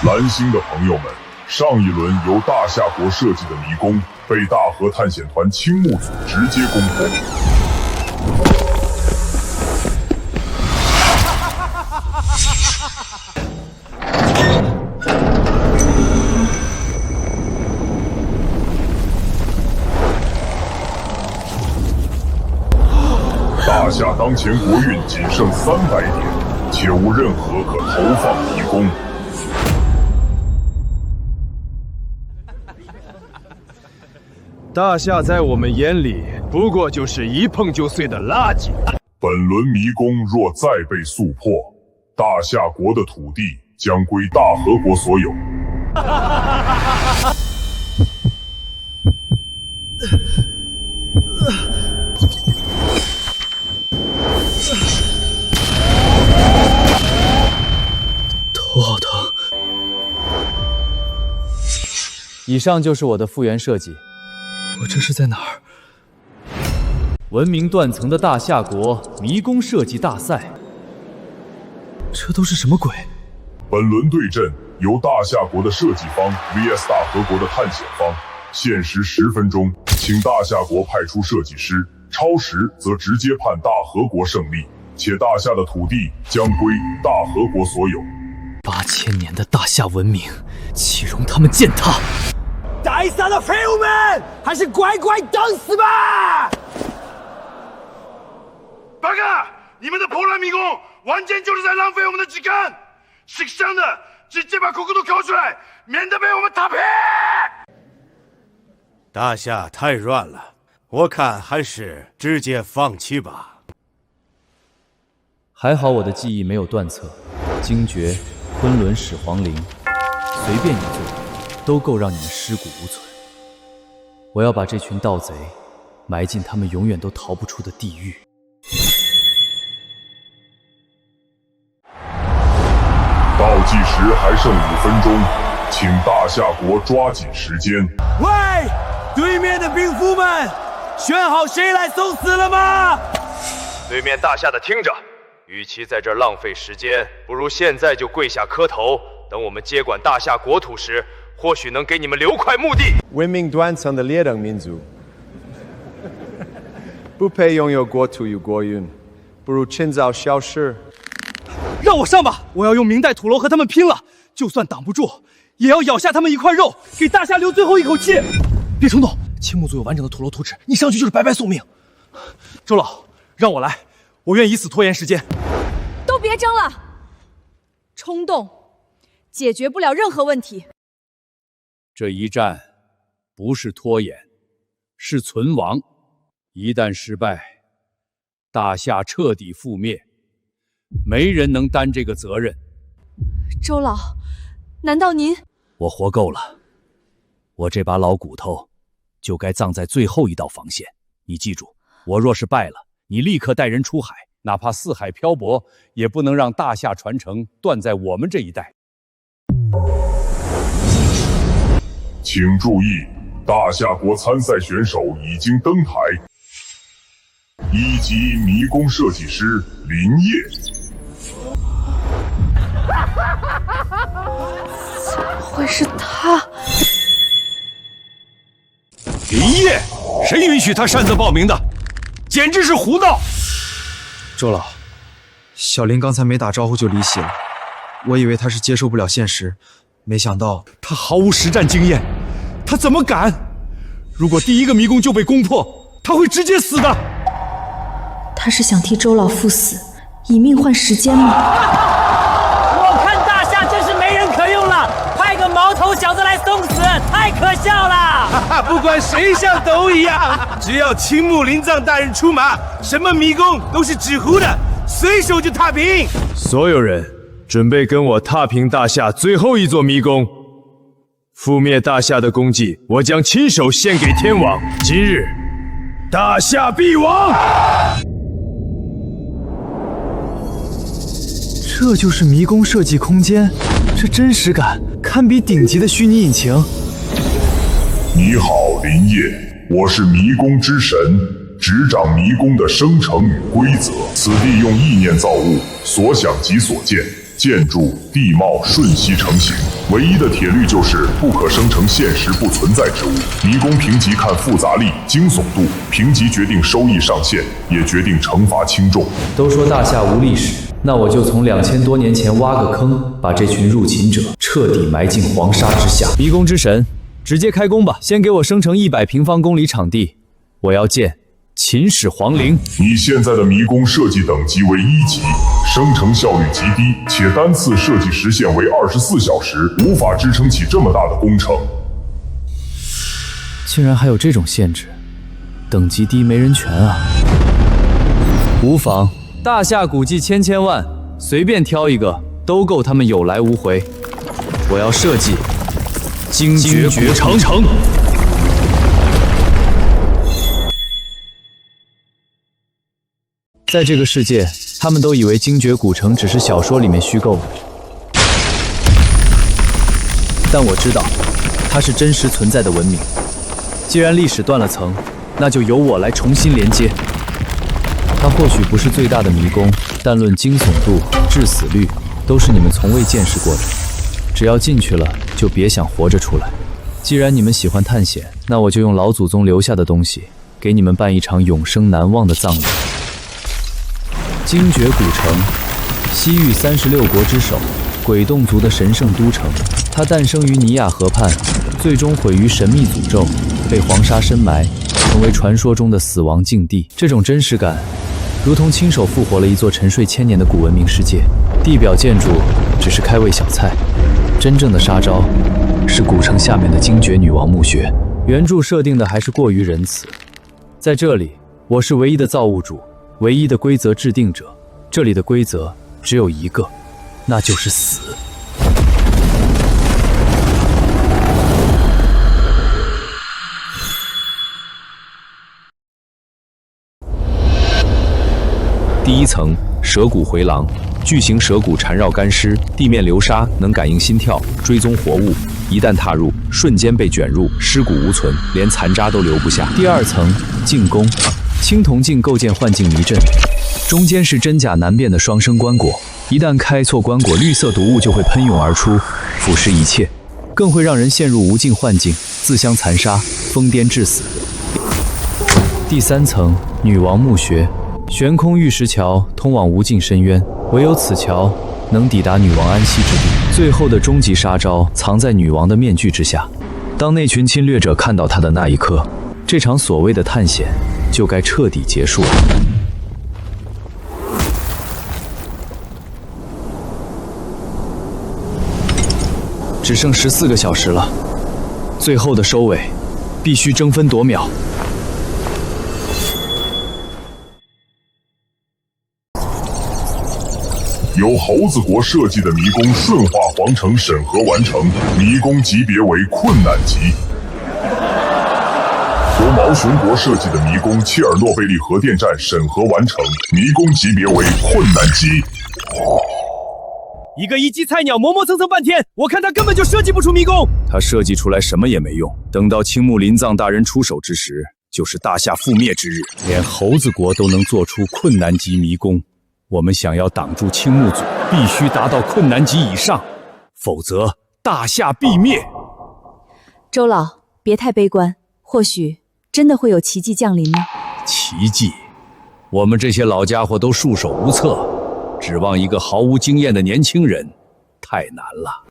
蓝星的朋友们，上一轮由大夏国设计的迷宫被大河探险团青木组直接攻破。大夏当前国运仅剩300点，且无任何可投放迷宫。大夏在我们眼里不过就是一碰就碎的垃圾。本轮迷宫若再被速破，大夏国的土地将归大和国所有。头好疼。以上就是我的复原设计。我这是在哪儿？文明断层的大夏国迷宫设计大赛。这都是什么鬼？本轮对阵由大夏国的设计方 vs 大和国的探险方，限时10分钟，请大夏国派出设计师，超时则直接判大和国胜利，且大夏的土地将归大和国所有。8000年的大夏文明，岂容他们践踏？该死的废物们，还是乖乖等死吧！报告，你们的破烂迷宫完全就是在浪费我们的时间。识相的，直接把窟窿都抠出来，免得被我们打平。大夏太乱了，我看还是直接放弃吧。还好我的记忆没有断层，精绝、昆仑始皇陵，随便一座，都够让你们尸骨无存。我要把这群盗贼埋进他们永远都逃不出的地狱。倒计时还剩5分钟，请大夏国抓紧时间。喂，对面的兵夫们，选好谁来送死了吗？对面大夏的听着，与其在这儿浪费时间，不如现在就跪下磕头，等我们接管大夏国土时，或许能给你们留块墓地。文明断层的劣等民族，不配拥有国土与国运，不如趁早消失。让我上吧！我要用明代土楼和他们拼了，就算挡不住，也要咬下他们一块肉，给大夏留最后一口气。别冲动，青木组有完整的土楼图纸，你上去就是白白送命。周老，让我来，我愿以死拖延时间。都别争了，冲动解决不了任何问题。这一战不是拖延，是存亡。一旦失败，大夏彻底覆灭，没人能担这个责任。周老，难道您……我活够了，我这把老骨头就该葬在最后一道防线。你记住，我若是败了，你立刻带人出海，哪怕四海漂泊，也不能让大夏传承断在我们这一代。请注意，大夏国参赛选手已经登台。1级迷宫设计师林业。怎么会是他？林业，谁允许他擅自报名的？简直是胡闹！周老，小林刚才没打招呼就离席了，我以为他是接受不了现实，没想到他毫无实战经验，他怎么敢？如果第一个迷宫就被攻破，他会直接死的。他是想替周老赴死，以命换时间吗？我看大夏真是没人可用了，派个毛头小子来送死，太可笑了！不管谁像都一样，只要青木灵藏大人出马，什么迷宫都是纸糊的，随手就踏平。所有人准备跟我踏平大夏最后一座迷宫。覆灭大夏的功绩，我将亲手献给天王。今日，大夏必亡！这就是迷宫设计空间，这真实感堪比顶级的虚拟引擎。你好，林业，我是迷宫之神，执掌迷宫的生成与规则。此地用意念造物，所想即所见，建筑、地貌瞬息成型。唯一的铁律就是不可生成现实不存在之物。迷宫评级看复杂力、惊悚度，评级决定收益上限，也决定惩罚轻重。都说大夏无历史，那我就从2000多年前挖个坑，把这群入侵者彻底埋进黄沙之下。迷宫之神，直接开工吧！先给我生成100平方公里场地，我要建秦始皇陵。你现在的迷宫设计等级为1级，生成效率极低，且单次设计时限为24小时，无法支撑起这么大的工程。竟然还有这种限制，等级低没人权啊！无妨，大夏古迹千万，随便挑一个都够他们有来无回。我要设计精绝古城。在这个世界，他们都以为精绝古城只是小说里面虚构的，但我知道，它是真实存在的文明。既然历史断了层，那就由我来重新连接。它或许不是最大的迷宫，但论惊悚度、致死率，都是你们从未见识过的。只要进去了，就别想活着出来。既然你们喜欢探险，那我就用老祖宗留下的东西，给你们办一场永生难忘的葬礼。精绝古城，西域36国之首，鬼洞族的神圣都城。它诞生于尼亚河畔，最终毁于神秘诅咒，被黄沙深埋，成为传说中的死亡境地。这种真实感，如同亲手复活了一座沉睡1000年的古文明世界。地表建筑只是开胃小菜，真正的杀招是古城下面的精绝女王墓穴。原著设定的还是过于仁慈，在这里，我是唯一的造物主，唯一的规则制定者。这里的规则只有一个，那就是死。第1层，蛇骨回廊，巨型蛇骨缠绕干尸，地面流沙能感应心跳，追踪活物。一旦踏入，瞬间被卷入，尸骨无存，连残渣都留不下。第2层，镜宫，青铜镜构建幻境迷阵，中间是真假难辨的双生棺椁，一旦开错棺椁，绿色毒物就会喷涌而出，腐蚀一切，更会让人陷入无尽幻境，自相残杀，疯癫致死。第3层，女王墓穴，悬空玉石桥通往无尽深渊，唯有此桥能抵达女王安息之地。最后的终极杀招藏在女王的面具之下。当那群侵略者看到她的那一刻，这场所谓的探险就该彻底结束了。只剩14个小时了，最后的收尾必须争分夺秒。由猴子国设计的迷宫顺化皇城审核完成，迷宫级别为困难级。由毛熊国设计的迷宫切尔诺贝利核电站审核完成，迷宫级别为困难级。一个1级菜鸟磨磨蹭蹭半天，我看他根本就设计不出迷宫。他设计出来什么也没用，等到青木林藏大人出手之时，就是大夏覆灭之日。连猴子国都能做出困难级迷宫，我们想要挡住青木族，必须达到困难级以上，否则大夏必灭。周老，别太悲观，或许真的会有奇迹降临呢。奇迹？我们这些老家伙都束手无策，指望一个毫无经验的年轻人，太难了。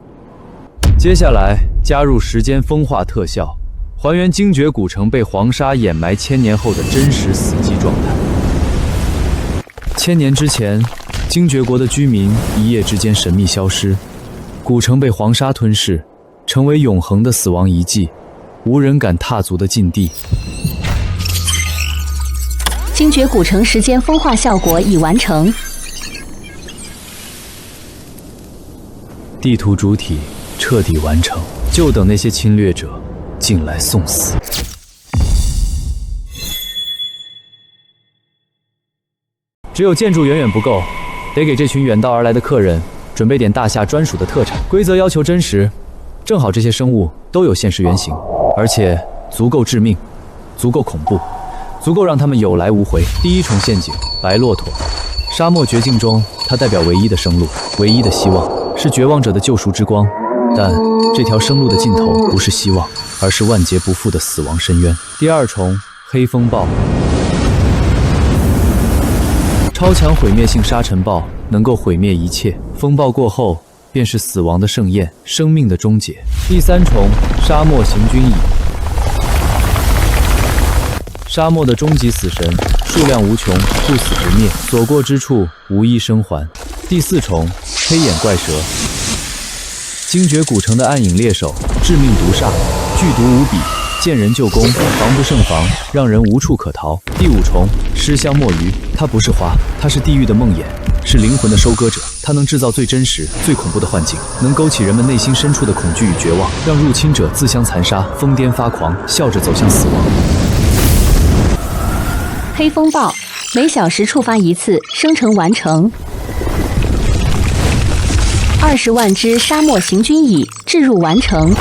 接下来加入时间风化特效，还原精绝古城被黄沙掩埋1000年后的真实死寂状态。1000年之前，精绝国的居民一夜之间神秘消失，古城被黄沙吞噬，成为永恒的死亡遗迹，无人敢踏足的禁地。精绝古城时间风化效果已完成，地图主体彻底完成，就等那些侵略者进来送死。只有建筑远远不够，得给这群远道而来的客人准备点大夏专属的特产。规则要求真实，正好这些生物都有现实原型，而且足够致命，足够恐怖，足够让他们有来无回。第一重陷阱，白骆驼。沙漠绝境中，它代表唯一的生路，唯一的希望，是绝望者的救赎之光。但这条生路的尽头不是希望，而是万劫不复的死亡深渊。第二重，黑风暴。超强毁灭性沙尘暴能够毁灭一切，风暴过后便是死亡的盛宴，生命的终结。第三重，沙漠行军蚁。沙漠的终极死神，数量无穷，不死不灭，所过之处无一生还。第四重，黑眼怪蛇。精绝古城的暗影猎手，致命毒煞，剧毒无比，见人就攻，防不胜防，让人无处可逃。第五重，尸香墨鱼。它不是花，它是地狱的梦魇，是灵魂的收割者。它能制造最真实、最恐怖的幻境，能勾起人们内心深处的恐惧与绝望，让入侵者自相残杀，疯癫发狂，笑着走向死亡。黑风暴，每小时触发一次，生成完成。20万只沙漠行军蚁置入完成。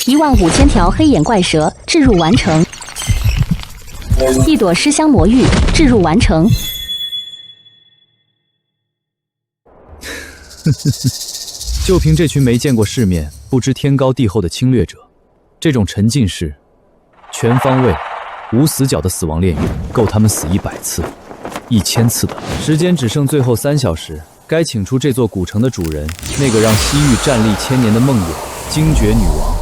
15000条黑眼怪蛇置入完成。1朵尸香魔芋置入完成。就凭这群没见过世面、不知天高地厚的侵略者，这种沉浸式、全方位、无死角的死亡炼狱，够他们死100次、1000次的。时间只剩最后3小时，该请出这座古城的主人，那个让西域站立1000年的梦魇——精绝女王。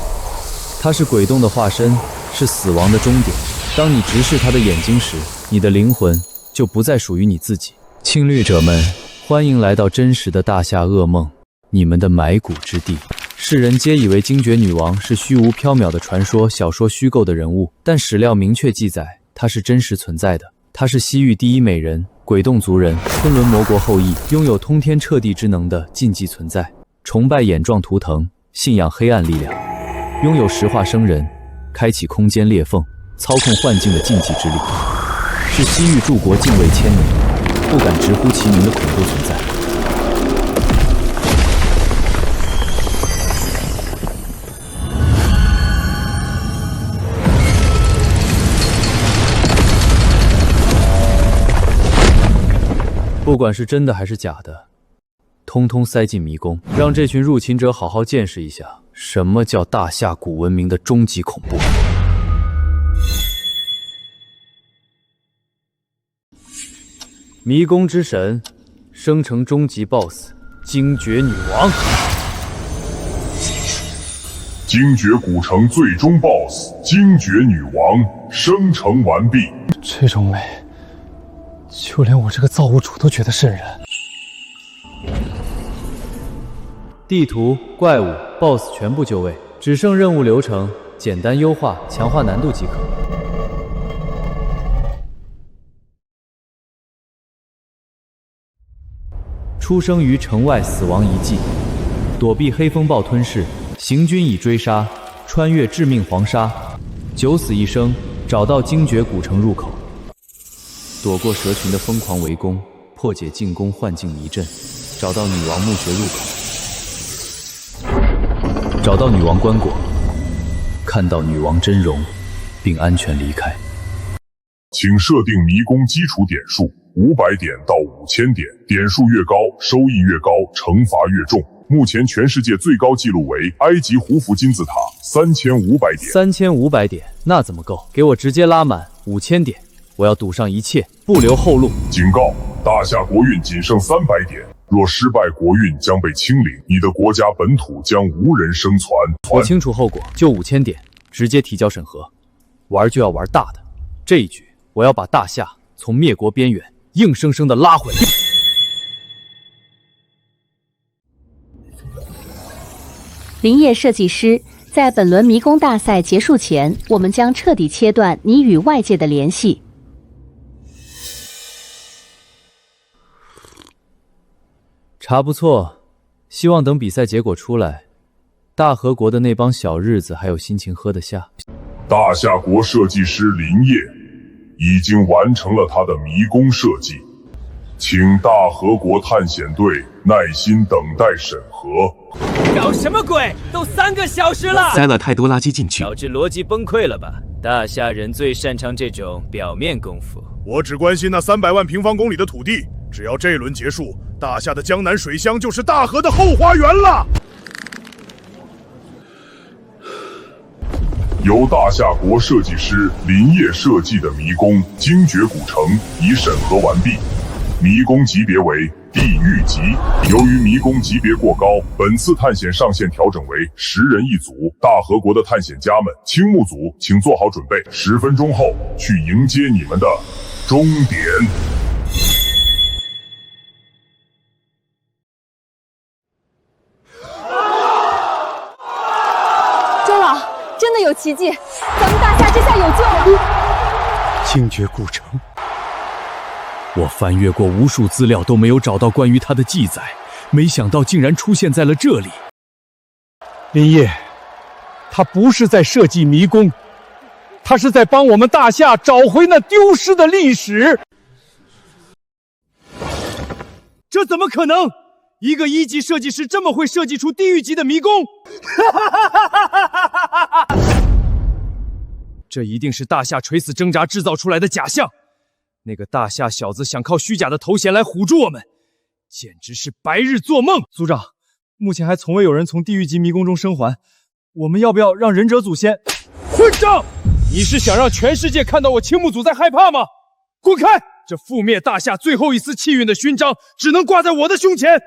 她是鬼洞的化身，是死亡的终点。当你直视她的眼睛时，你的灵魂就不再属于你自己。侵略者们，欢迎来到真实的大夏噩梦，你们的埋骨之地。世人皆以为精绝女王是虚无缥缈的传说小说虚构的人物，但史料明确记载，她是真实存在的。她是西域第一美人，鬼洞族人，昆仑魔国后裔，拥有通天彻地之能的禁忌存在，崇拜眼状图腾，信仰黑暗力量，拥有石化生人，开启空间裂缝，操控幻境的禁忌之力，是西域诸国敬畏1000年，不敢直呼其名的恐怖存在。不管是真的还是假的，通通塞进迷宫，让这群入侵者好好见识一下什么叫大夏古文明的终极恐怖。迷宫之神，生成终极 BOSS 精绝女王。精绝古城最终 BOSS 精绝女王生成完毕。这种美，就连我这个造物主都觉得瘆人。地图、怪物、BOSS 全部就位，只剩任务流程简单优化、强化难度即可。出生于城外死亡遗迹，躲避黑风暴吞噬，行军蚁追杀，穿越致命黄沙，九死一生，找到精绝古城入口，躲过蛇群的疯狂围攻，破解进攻幻境迷阵，找到女王墓穴入口，找到女王棺椁，看到女王真容，并安全离开。请设定迷宫基础点数500点到5000点，点数越高，收益越高，惩罚越重。目前全世界最高纪录为埃及胡夫金字塔3500点。3500点，那怎么够？给我直接拉满5000点，我要赌上一切，不留后路。警告：大夏国运仅剩300点，若失败，国运将被清零，你的国家本土将无人生存。我清楚后果，就5000点，直接提交审核。玩就要玩大的，这一局我要把大夏从灭国边缘硬生生的拉回来。林业设计师，在本轮迷宫大赛结束前，我们将彻底切断你与外界的联系。茶不错，希望等比赛结果出来，大和国的那帮小日子还有心情喝得下。大夏国设计师林业已经完成了他的迷宫设计，请大和国探险队耐心等待审核。搞什么鬼？都3个小时了，塞了太多垃圾进去，导致逻辑崩溃了吧？大夏人最擅长这种表面功夫。我只关心那300万平方公里的土地，只要这轮结束，大夏的江南水乡就是大河的后花园了。由大夏国设计师林业设计的迷宫精绝古城已审核完毕，迷宫级别为地狱级。由于迷宫级别过高，本次探险上限调整为10人一组。大和国的探险家们，青木组请做好准备，10分钟后去迎接你们的终点。周老，真的有奇迹，咱们大夏这下有救了。精绝古城，我翻阅过无数资料都没有找到关于它的记载，没想到竟然出现在了这里。林业，他不是在设计迷宫，他是在帮我们大夏找回那丢失的历史。这怎么可能？一个1级设计师这么会设计出地狱级的迷宫？这一定是大夏垂死挣扎制造出来的假象。那个大夏小子想靠虚假的头衔来唬住我们，简直是白日做梦。组长，目前还从未有人从地狱级迷宫中生还，我们要不要让忍者祖先？混账！你是想让全世界看到我青木组在害怕吗？滚开！这覆灭大夏最后一丝气运的勋章，只能挂在我的胸前。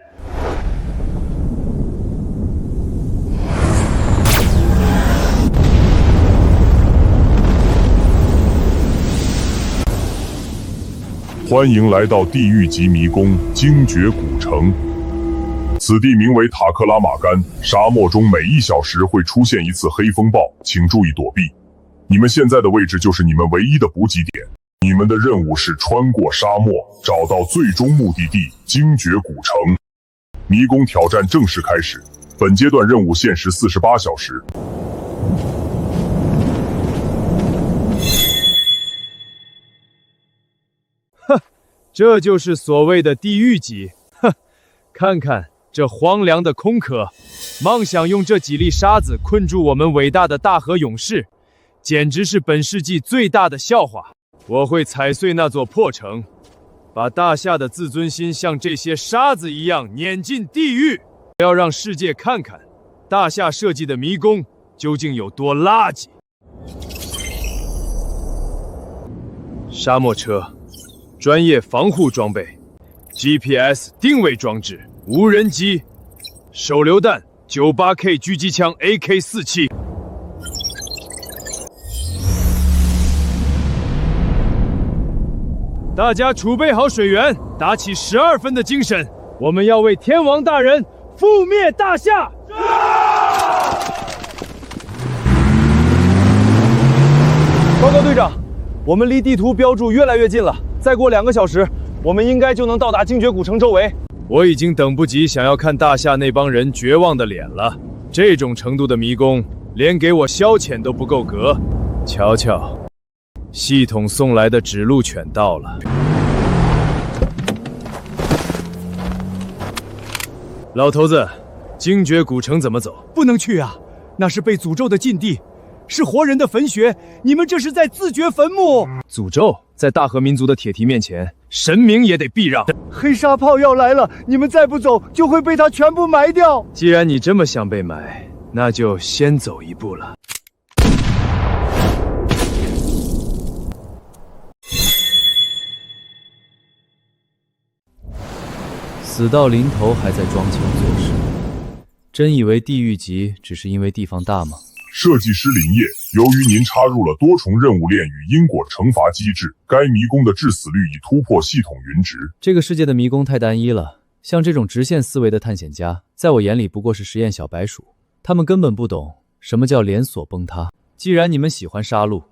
欢迎来到地狱级迷宫精绝古城。此地名为塔克拉玛干，沙漠中每1小时会出现一次黑风暴，请注意躲避。你们现在的位置就是你们唯一的补给点。你们的任务是穿过沙漠，找到最终目的地精绝古城。迷宫挑战正式开始，本阶段任务限时48小时。这就是所谓的地狱级。哼，看看这荒凉的空壳，妄想用这几粒沙子困住我们伟大的大和勇士，简直是本世纪最大的笑话。我会踩碎那座破城，把大夏的自尊心像这些沙子一样碾进地狱。要让世界看看，大夏设计的迷宫究竟有多垃圾。沙漠车。专业防护装备 ，GPS 定位装置，无人机，手榴弹，98K 狙击枪 AK47。大家储备好水源，打起12分的精神，我们要为天王大人覆灭大夏！报告队长，我们离地图标注越来越近了。再过2个小时，我们应该就能到达精绝古城周围。我已经等不及想要看大夏那帮人绝望的脸了。这种程度的迷宫，连给我消遣都不够格。瞧瞧，系统送来的指路犬到了。老头子，精绝古城怎么走？不能去啊，那是被诅咒的禁地。是活人的坟穴，你们这是在自掘坟墓！诅咒在大和民族的铁蹄面前，神明也得避让。黑沙炮要来了，你们再不走，就会被他全部埋掉。既然你这么想被埋，那就先走一步了。死到临头还在装腔作势，真以为地狱级只是因为地方大吗？设计师林业，由于您插入了多重任务链与因果惩罚机制，该迷宫的致死率已突破系统云值。这个世界的迷宫太单一了，像这种直线思维的探险家，在我眼里不过是实验小白鼠，他们根本不懂什么叫连锁崩塌。既然你们喜欢杀戮，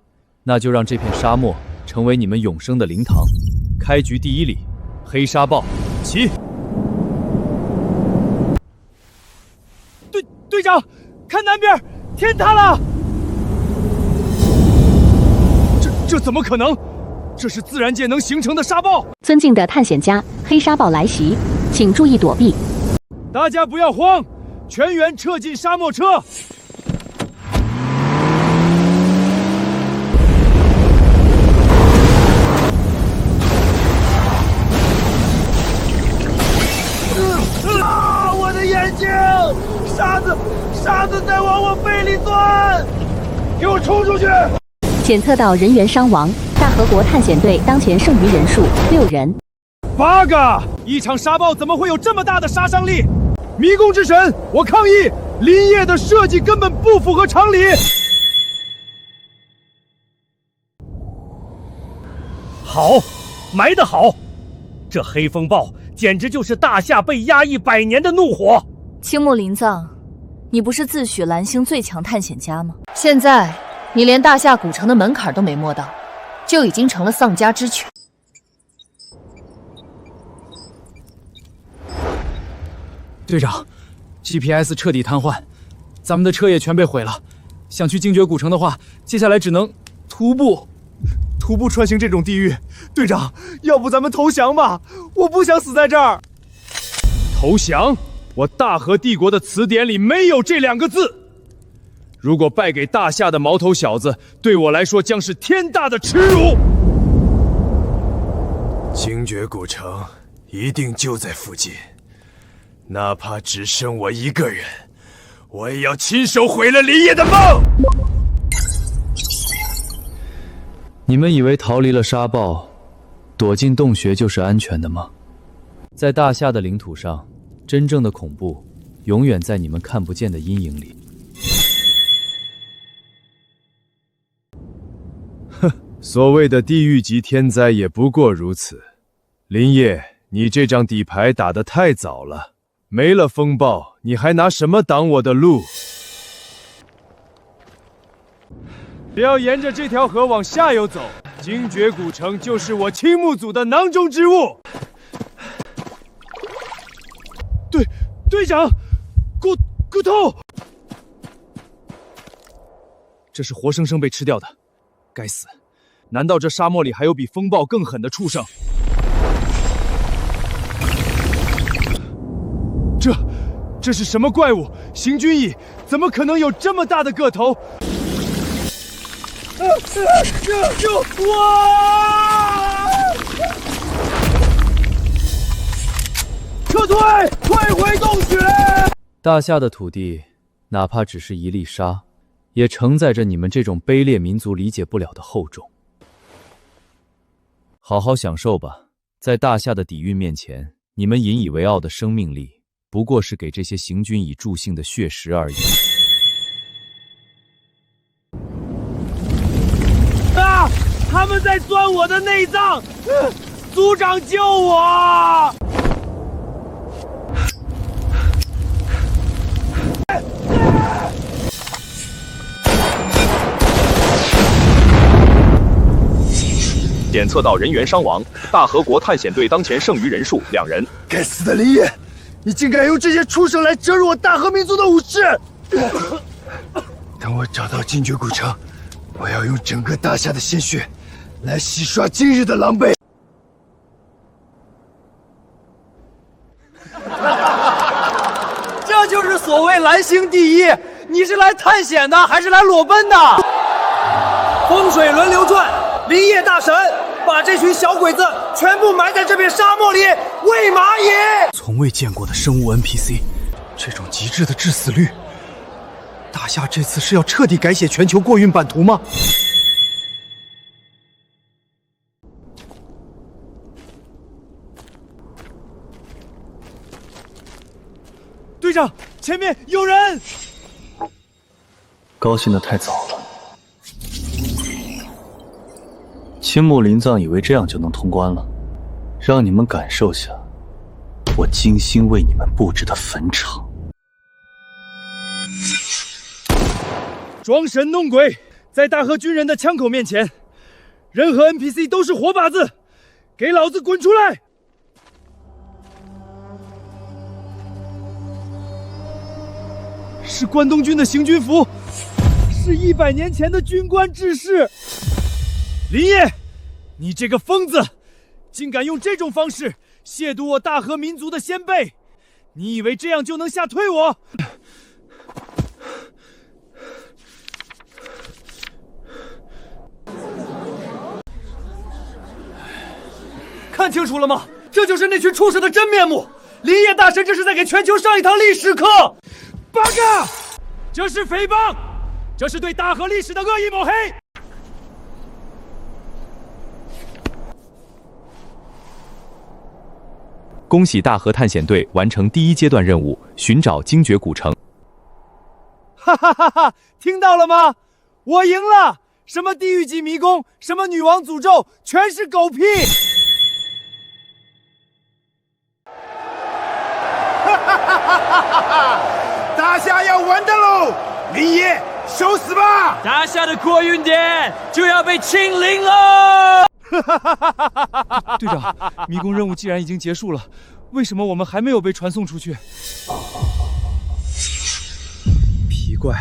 那就让这片沙漠成为你们永生的灵堂。开局第1里，黑沙豹，起！队长，看南边！天塌了！这怎么可能？这是自然界能形成的沙暴！尊敬的探险家，黑沙暴来袭，请注意躲避。大家不要慌，全员撤进沙漠车。我的眼睛！沙子在往我肺里钻！给我冲出去！检测到人员伤亡，大和国探险队当前剩余人数6人。8个！一场沙暴怎么会有这么大的杀伤力？迷宫之神，我抗议！林业的设计根本不符合常理。好，埋得好！这黑风暴简直就是大夏被压抑100年的怒火。青木林藏，你不是自诩蓝星最强探险家吗？现在你连大夏古城的门槛都没摸到，就已经成了丧家之犬。队长 ，GPS 彻底瘫痪，咱们的车也全被毁了。想去精绝古城的话，接下来只能徒步穿行这种地狱。队长，要不咱们投降吧？我不想死在这儿。投降？我大和帝国的词典里没有这2个字。如果败给大夏的毛头小子，对我来说将是天大的耻辱。精绝古城一定就在附近，哪怕只剩我一个人，我也要亲手毁了林业的梦。你们以为逃离了沙暴，躲进洞穴就是安全的吗？在大夏的领土上，真正的恐怖永远在你们看不见的阴影里。哼，所谓的地狱级天灾也不过如此。林业，你这张底牌打得太早了，没了风暴，你还拿什么挡我的路？只要沿着这条河往下游走，精绝古城就是我青木组的囊中之物。队长，骨头，这是活生生被吃掉的，该死！难道这沙漠里还有比风暴更狠的畜生？这是什么怪物？行军蚁怎么可能有这么大的个头？哇！撤退，退回洞穴！大夏的土地，哪怕只是一粒沙，也承载着你们这种卑劣民族理解不了的厚重。好好享受吧，在大夏的底蕴面前，你们引以为傲的生命力，不过是给这些行军蚁助兴的血食而已。啊！他们在钻我的内脏！组长救我！检测到人员伤亡，大和国探险队当前剩余人数2人。该死的林业，你竟敢用这些畜生来折辱我大和民族的武士！等我找到精绝古城，我要用整个大夏的鲜血来洗刷今日的狼狈。这就是所谓蓝星第一，你是来探险的还是来裸奔的？风水轮流转，林业大神把这群小鬼子全部埋在这片沙漠里喂蚂蚁。从未见过的生物 NPC， 这种极致的致死率，大夏这次是要彻底改写全球过运版图吗？队长，前面有人！高兴得太早了。青木林藏以为这样就能通关了，让你们感受下我精心为你们布置的坟场。装神弄鬼，在大和军人的枪口面前，任何 NPC 都是活靶子，给老子滚出来！是关东军的行军服，是100年前的军官制式。林业，你这个疯子，竟敢用这种方式亵渎我大和民族的先辈！你以为这样就能吓退我？看清楚了吗？这就是那群畜生的真面目！林业大神这是在给全球上一堂历史课！八嘎！这是诽谤，这是对大河历史的恶意抹黑！恭喜大河探险队完成第1阶段任务，寻找精绝古城。哈哈哈哈！听到了吗？我赢了！什么地狱级迷宫，什么女王诅咒，全是狗屁！大夏要完蛋喽！林业，受死吧！大夏的国运点就要被清零了！队长，迷宫任务既然已经结束了，为什么我们还没有被传送出去？奇怪，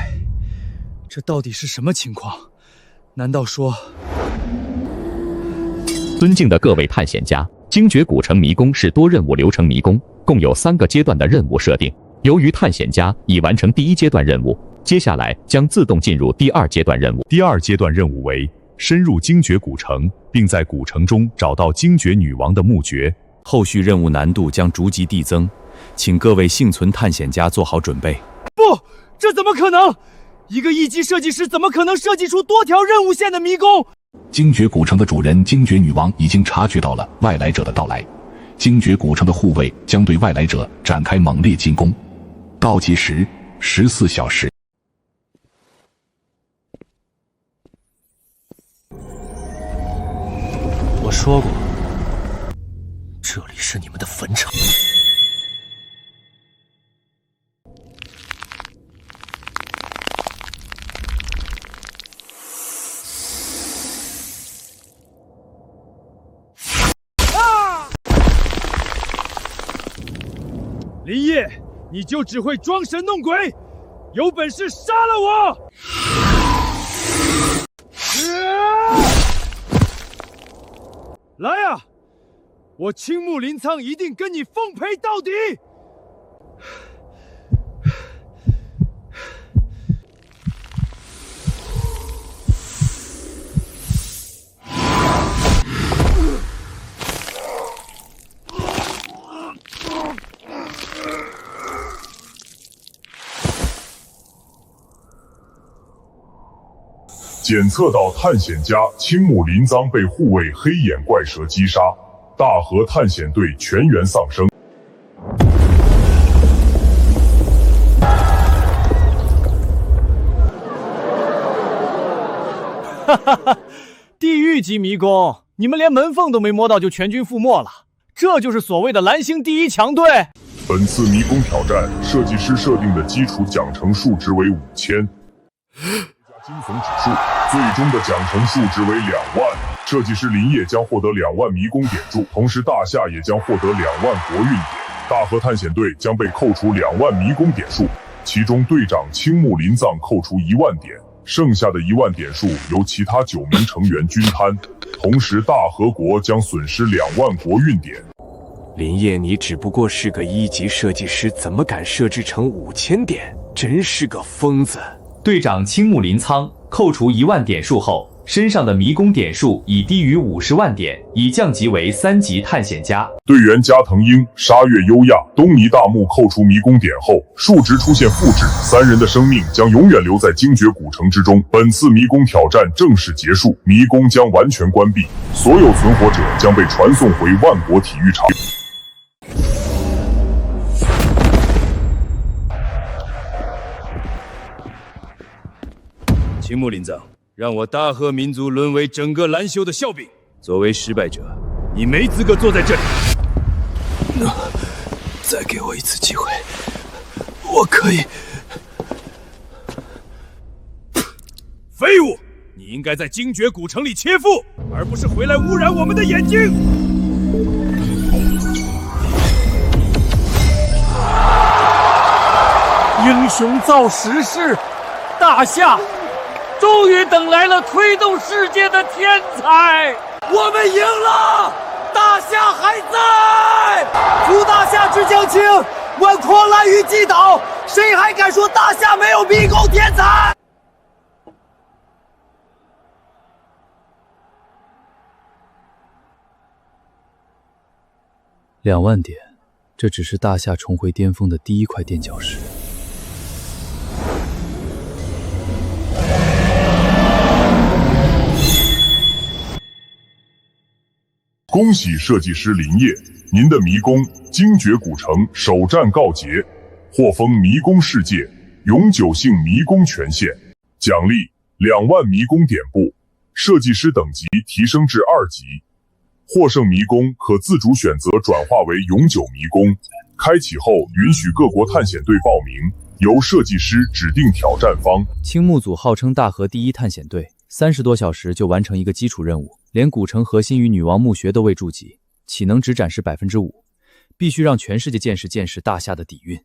这到底是什么情况？难道说……尊敬的各位探险家，精绝古城迷宫是多任务流程迷宫，共有3个阶段的任务设定。由于探险家已完成第1阶段任务，接下来将自动进入第2阶段任务。第2阶段任务为深入精绝古城，并在古城中找到精绝女王的墓穴。后续任务难度将逐级递增，请各位幸存探险家做好准备。不，这怎么可能？一个1级设计师怎么可能设计出多条任务线的迷宫？精绝古城的主人精绝女王已经察觉到了外来者的到来，精绝古城的护卫将对外来者展开猛烈进攻。倒计时14小时。我说过，这里是你们的坟场。林业，你就只会装神弄鬼，有本事杀了我！来呀！我青木林苍一定跟你奉陪到底！检测到探险家青木林苍被护卫黑眼怪蛇击杀，大河探险队全员丧生。哈哈哈！地狱级迷宫，你们连门缝都没摸到就全军覆没了，这就是所谓的蓝星第1强队。本次迷宫挑战，设计师设定的基础奖惩数值为5000。加惊悚指数，最终的奖惩数值为2万。设计师林业将获得2万迷宫点数，同时大夏也将获得2万国运点。大河探险队将被扣除2万迷宫点数，其中队长青木林藏扣除1万点，剩下的1万点数由其他9名成员均摊。同时，大河国将损失2万国运点。林业，你只不过是个1级设计师，怎么敢设置成5000点？真是个疯子！队长青木林苍扣除1万点数后，身上的迷宫点数已低于50万点，已降级为3级探险家。队员加藤鹰、沙月优亚、东尼大木扣除迷宫点后，数值出现负值，3人的生命将永远留在精绝古城之中。本次迷宫挑战正式结束，迷宫将完全关闭，所有存活者将被传送回万国体育场。青木林藏，让我大和民族沦为整个蓝修的笑柄。作为失败者，你没资格坐在这里。再给我一次机会，我可以。废物！你应该在精绝古城里切腹，而不是回来污染我们的眼睛。英雄造时势，大夏终于等来了推动世界的天才，我们赢了！大夏还在！扶大夏之将倾，我狂澜于既倒，谁还敢说大夏没有迷宫天才？2万点，这只是大夏重回巅峰的第一块垫脚石。恭喜设计师林业，您的迷宫精绝古城首战告捷，获封迷宫世界永久性迷宫权限，奖励2万迷宫点部，设计师等级提升至2级。获胜迷宫可自主选择转化为永久迷宫，开启后允许各国探险队报名，由设计师指定挑战方。青木组号称大河第一探险队，30多小时就完成一个基础任务，连古城核心与女王墓穴都未触及，岂能只展示5%？必须让全世界见识大夏的底蕴。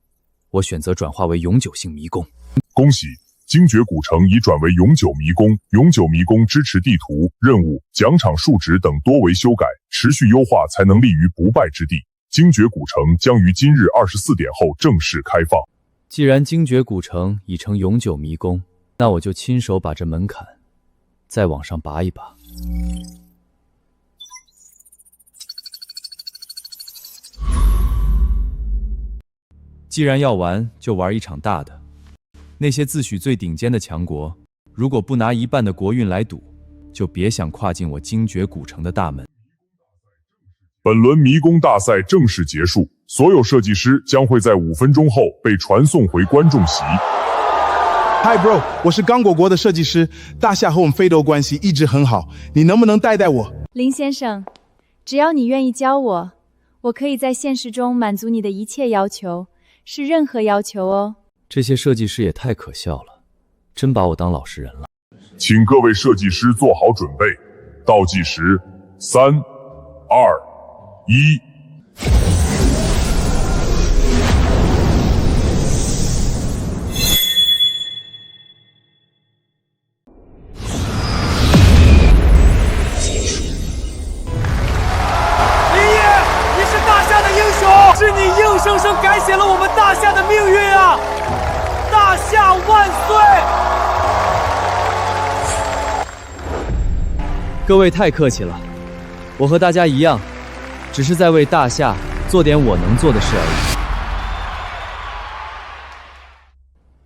我选择转化为永久性迷宫。恭喜！精绝古城已转为永久迷宫，永久迷宫支持地图、任务、奖场数值等多维修改，持续优化才能立于不败之地。精绝古城将于今日24点后正式开放。既然精绝古城已成永久迷宫，那我就亲手把这门槛再往上拔一拔。既然要玩，就玩一场大的。那些自诩最顶尖的强国，如果不拿1半的国运来赌，就别想跨进我精绝古城的大门。本轮迷宫大赛正式结束，所有设计师将会在5分钟后被传送回观众席。Hi bro， 我是刚果国的设计师，大夏和我们非洲关系一直很好，你能不能带我？林先生，只要你愿意教我，我可以在现实中满足你的一切要求，是任何要求哦。这些设计师也太可笑了，真把我当老实人了。请各位设计师做好准备，倒计时3、2、1。是你硬生生改写了我们大夏的命运啊！大夏万岁！各位太客气了，我和大家一样，只是在为大夏做点我能做的事而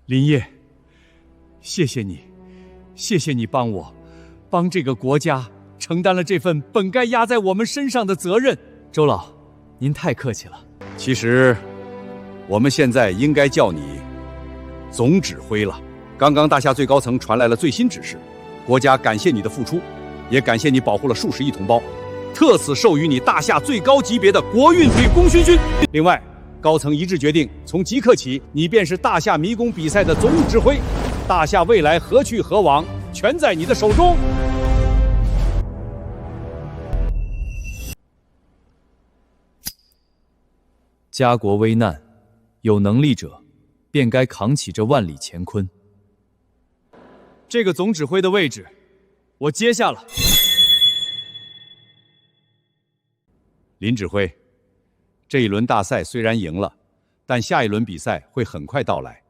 已。林业，谢谢你，谢谢你帮这个国家承担了这份本该压在我们身上的责任。周老，您太客气了。其实，我们现在应该叫你总指挥了。刚刚大夏最高层传来了最新指示，国家感谢你的付出，也感谢你保护了数十亿同胞，特此授予你大夏最高级别的国运与功勋勋。另外，高层一致决定，从即刻起，你便是大夏迷宫比赛的总指挥，大夏未来何去何往，全在你的手中。家国危难，有能力者便该扛起这万里乾坤。这个总指挥的位置，我接下了。林指挥，这一轮大赛虽然赢了，但下一轮比赛会很快到来，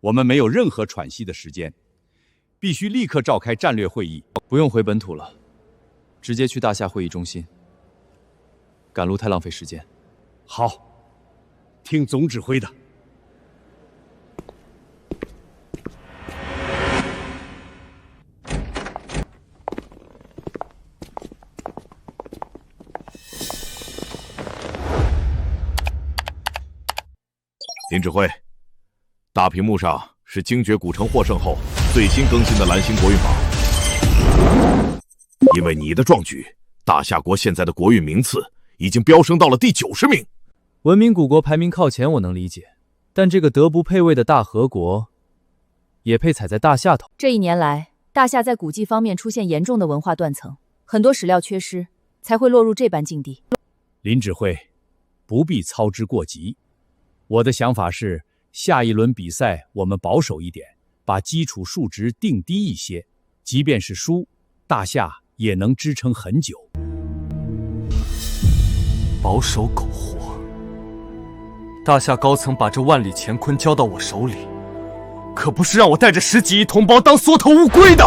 我们没有任何喘息的时间，必须立刻召开战略会议。不用回本土了，直接去大夏会议中心。赶路太浪费时间。好。听总指挥的。林指挥，大屏幕上是精绝古城获胜后最新更新的蓝星国运榜。因为你的壮举，大夏国现在的国运名次已经飙升到了第90名。文明古国排名靠前我能理解，但这个德不配位的大和国也配踩在大夏头。这1年来，大夏在古迹方面出现严重的文化断层，很多史料缺失，才会落入这般境地。林指挥，不必操之过急。我的想法是，下一轮比赛我们保守一点，把基础数值定低一些，即便是输，大夏也能支撑很久。保守苟活。大夏高层把这万里乾坤交到我手里，可不是让我带着10几亿同胞当缩头乌龟的。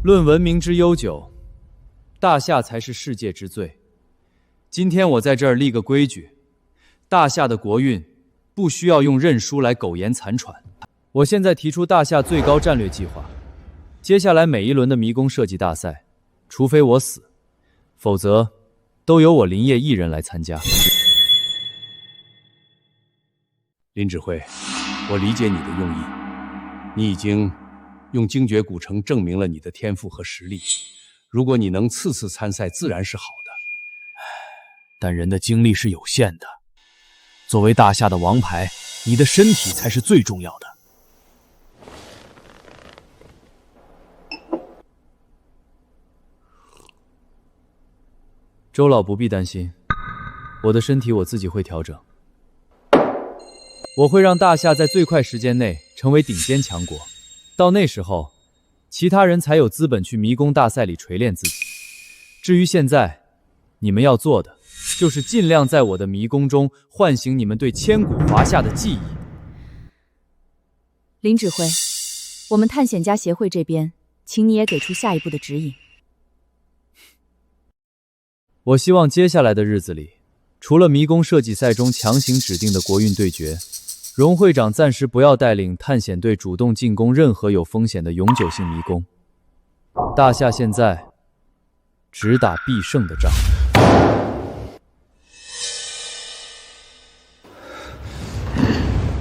论文明之悠久，大夏才是世界之最。今天我在这儿立个规矩，大夏的国运不需要用认输来苟延残喘。我现在提出大夏最高战略计划，接下来每一轮的迷宫设计大赛，除非我死，否则都由我林业一人来参加。林指挥，我理解你的用意，你已经用精绝古城证明了你的天赋和实力。如果你能次次参赛，自然是好的。但人的精力是有限的，作为大夏的王牌，你的身体才是最重要的。周老不必担心，我的身体我自己会调整。我会让大夏在最快时间内成为顶尖强国，到那时候，其他人才有资本去迷宫大赛里锤炼自己。至于现在，你们要做的就是尽量在我的迷宫中唤醒你们对千古华夏的记忆。林指挥，我们探险家协会这边，请你也给出下一步的指引。我希望接下来的日子里，除了迷宫设计赛中强行指定的国运对决，荣会长暂时不要带领探险队主动进攻任何有风险的永久性迷宫。大夏现在只打必胜的仗。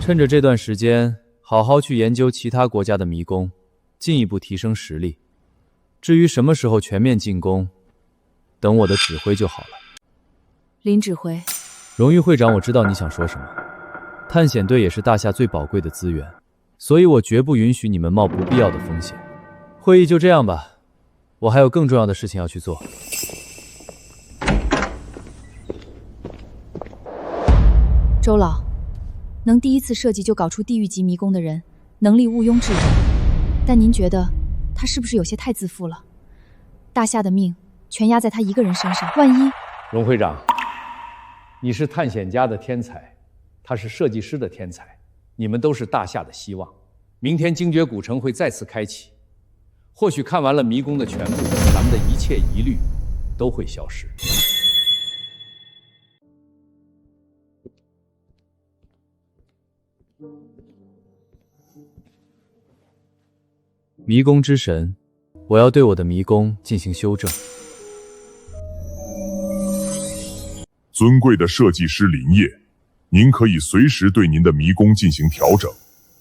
趁着这段时间，好好去研究其他国家的迷宫，进一步提升实力。至于什么时候全面进攻，等我的指挥就好了。林指挥，荣誉会长，我知道你想说什么。探险队也是大夏最宝贵的资源，所以我绝不允许你们冒不必要的风险。会议就这样吧，我还有更重要的事情要去做。周老，能第一次设计就搞出地狱级迷宫的人，能力毋庸置疑。但您觉得他是不是有些太自负了？大夏的命全压在他一个人身上，万一……荣会长，你是探险家的天才，他是设计师的天才，你们都是大夏的希望。明天精绝古城会再次开启，或许看完了迷宫的全部，咱们的一切疑虑都会消失。迷宫之神，我要对我的迷宫进行修正。尊贵的设计师林业，您可以随时对您的迷宫进行调整，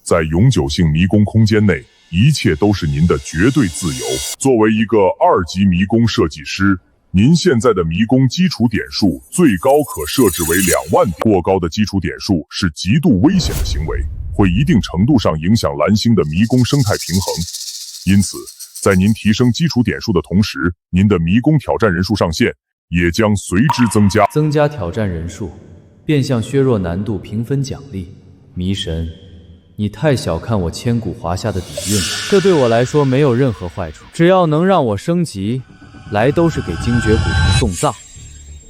在永久性迷宫空间内，一切都是您的绝对自由。作为一个2级迷宫设计师，您现在的迷宫基础点数最高可设置为2万点，过高的基础点数是极度危险的行为，会一定程度上影响蓝星的迷宫生态平衡。因此，在您提升基础点数的同时，您的迷宫挑战人数上限也将随之增加。增加挑战人数，变相削弱难度评分奖励。迷神，你太小看我千古华夏的底蕴了，这对我来说没有任何坏处，只要能让我升级，来都是给精绝古城送葬。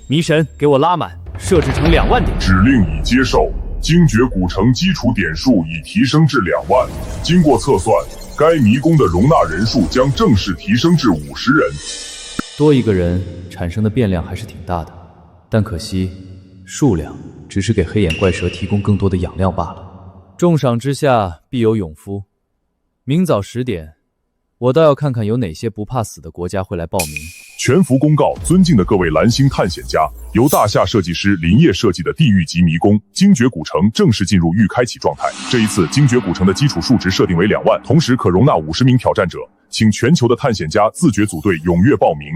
迷神，给我拉满，设置成2万点。指令已接受，精绝古城基础点数已提升至2万。经过测算，该迷宫的容纳人数将正式提升至50人。多一个人产生的变量还是挺大的，但可惜数量只是给黑眼怪蛇提供更多的养料罢了。重赏之下必有勇夫，明早10点，我倒要看看有哪些不怕死的国家会来报名。全幅公告，尊敬的各位蓝星探险家，由大夏设计师林业设计的地狱级迷宫精绝古城正式进入预开启状态。这一次精绝古城的基础数值设定为2万，同时可容纳50名挑战者，请全球的探险家自觉组队踊跃报名。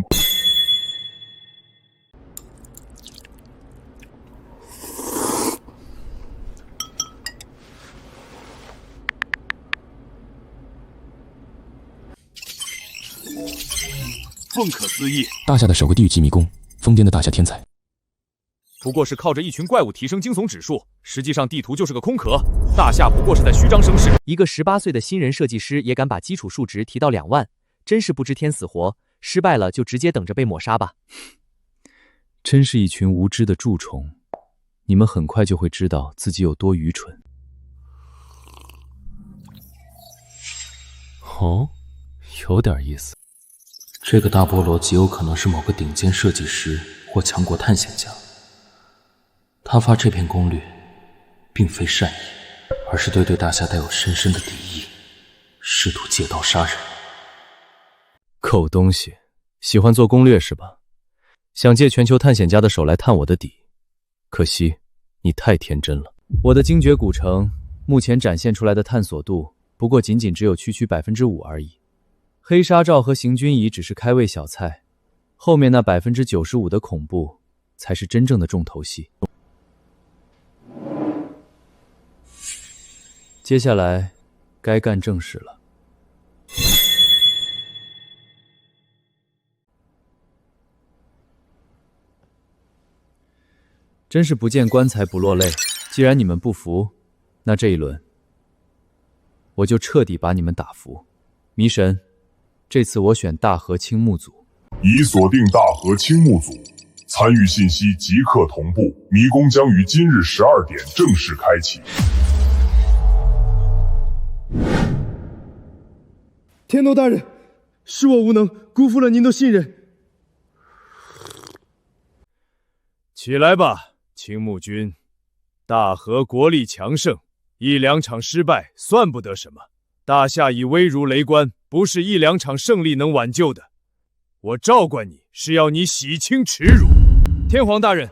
不可思议！大夏的首个地狱级迷宫，疯癫的大夏天才。不过是靠着一群怪物提升惊悚指数，实际上地图就是个空壳。大夏不过是在虚张声势。一个18岁的新人设计师也敢把基础数值提到2万，真是不知天死活。失败了就直接等着被抹杀吧。真是一群无知的蛀虫，你们很快就会知道自己有多愚蠢。哦，有点意思。这个大菠萝极有可能是某个顶尖设计师或强国探险家。他发这篇攻略，并非善意，而是对大夏带有深深的敌意，试图借刀杀人。狗东西，喜欢做攻略是吧？想借全球探险家的手来探我的底，可惜你太天真了。我的精绝古城目前展现出来的探索度，不过仅仅只有区区 5% 而已。黑纱罩和行军仪只是开胃小菜，后面那 95% 的恐怖才是真正的重头戏。接下来该干正事了。真是不见棺材不落泪，既然你们不服，那这一轮我就彻底把你们打服。迷神，这次我选大和青木组。已锁定大和青木组，参与信息即刻同步。迷宫将于今日12点正式开启。天斗大人，是我无能，辜负了您的信任。起来吧，青木君。大和国力强盛，1-2场失败算不得什么。大夏已危如雷关，不是1-2场胜利能挽救的。我召唤你是要你洗清耻辱。天皇大人，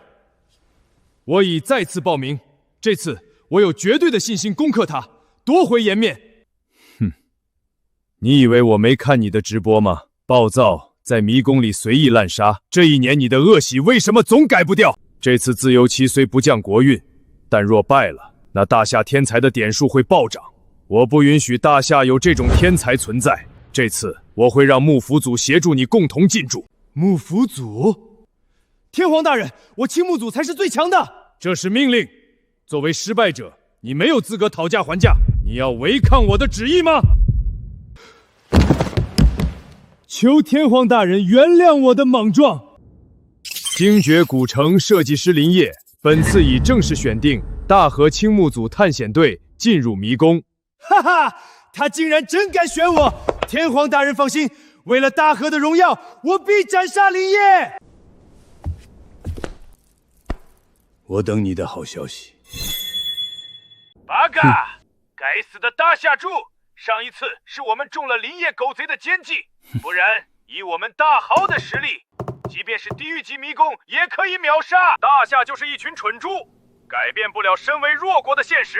我已再次报名，这次我有绝对的信心攻克他，夺回颜面。哼，你以为我没看你的直播吗？暴躁，在迷宫里随意滥杀，这1年你的恶习为什么总改不掉？这次自由期虽不降国运，但若败了，那大夏天才的点数会暴涨。我不允许大夏有这种天才存在。这次我会让幕府组协助你共同进驻。幕府组？天皇大人，我青木组才是最强的。这是命令。作为失败者，你没有资格讨价还价。你要违抗我的旨意吗？求天皇大人原谅我的莽撞。精绝古城设计师林业，本次已正式选定大和青木组探险队进入迷宫。哈哈，他竟然真敢选我！天皇大人放心，为了大和的荣耀，我必斩杀林业。我等你的好消息。八嘎！该死的大夏柱！上一次是我们中了林业狗贼的奸计，不然以我们大豪的实力，即便是地狱级迷宫也可以秒杀。大夏就是一群蠢猪，改变不了身为弱国的现实。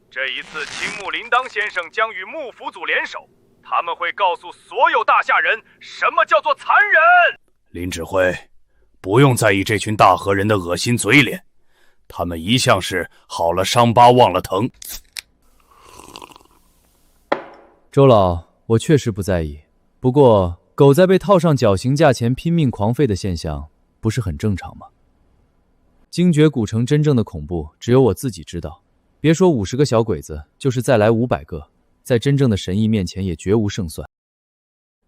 这一次，青木铃铛先生将与幕府组联手，他们会告诉所有大夏人什么叫做残忍。林指挥，不用在意这群大和人的恶心嘴脸，他们一向是好了伤疤忘了疼。周老，我确实不在意，不过狗在被套上绞刑架前拼命狂吠的现象，不是很正常吗？精绝古城真正的恐怖，只有我自己知道。别说50个小鬼子，就是再来500个，在真正的神意面前也绝无胜算。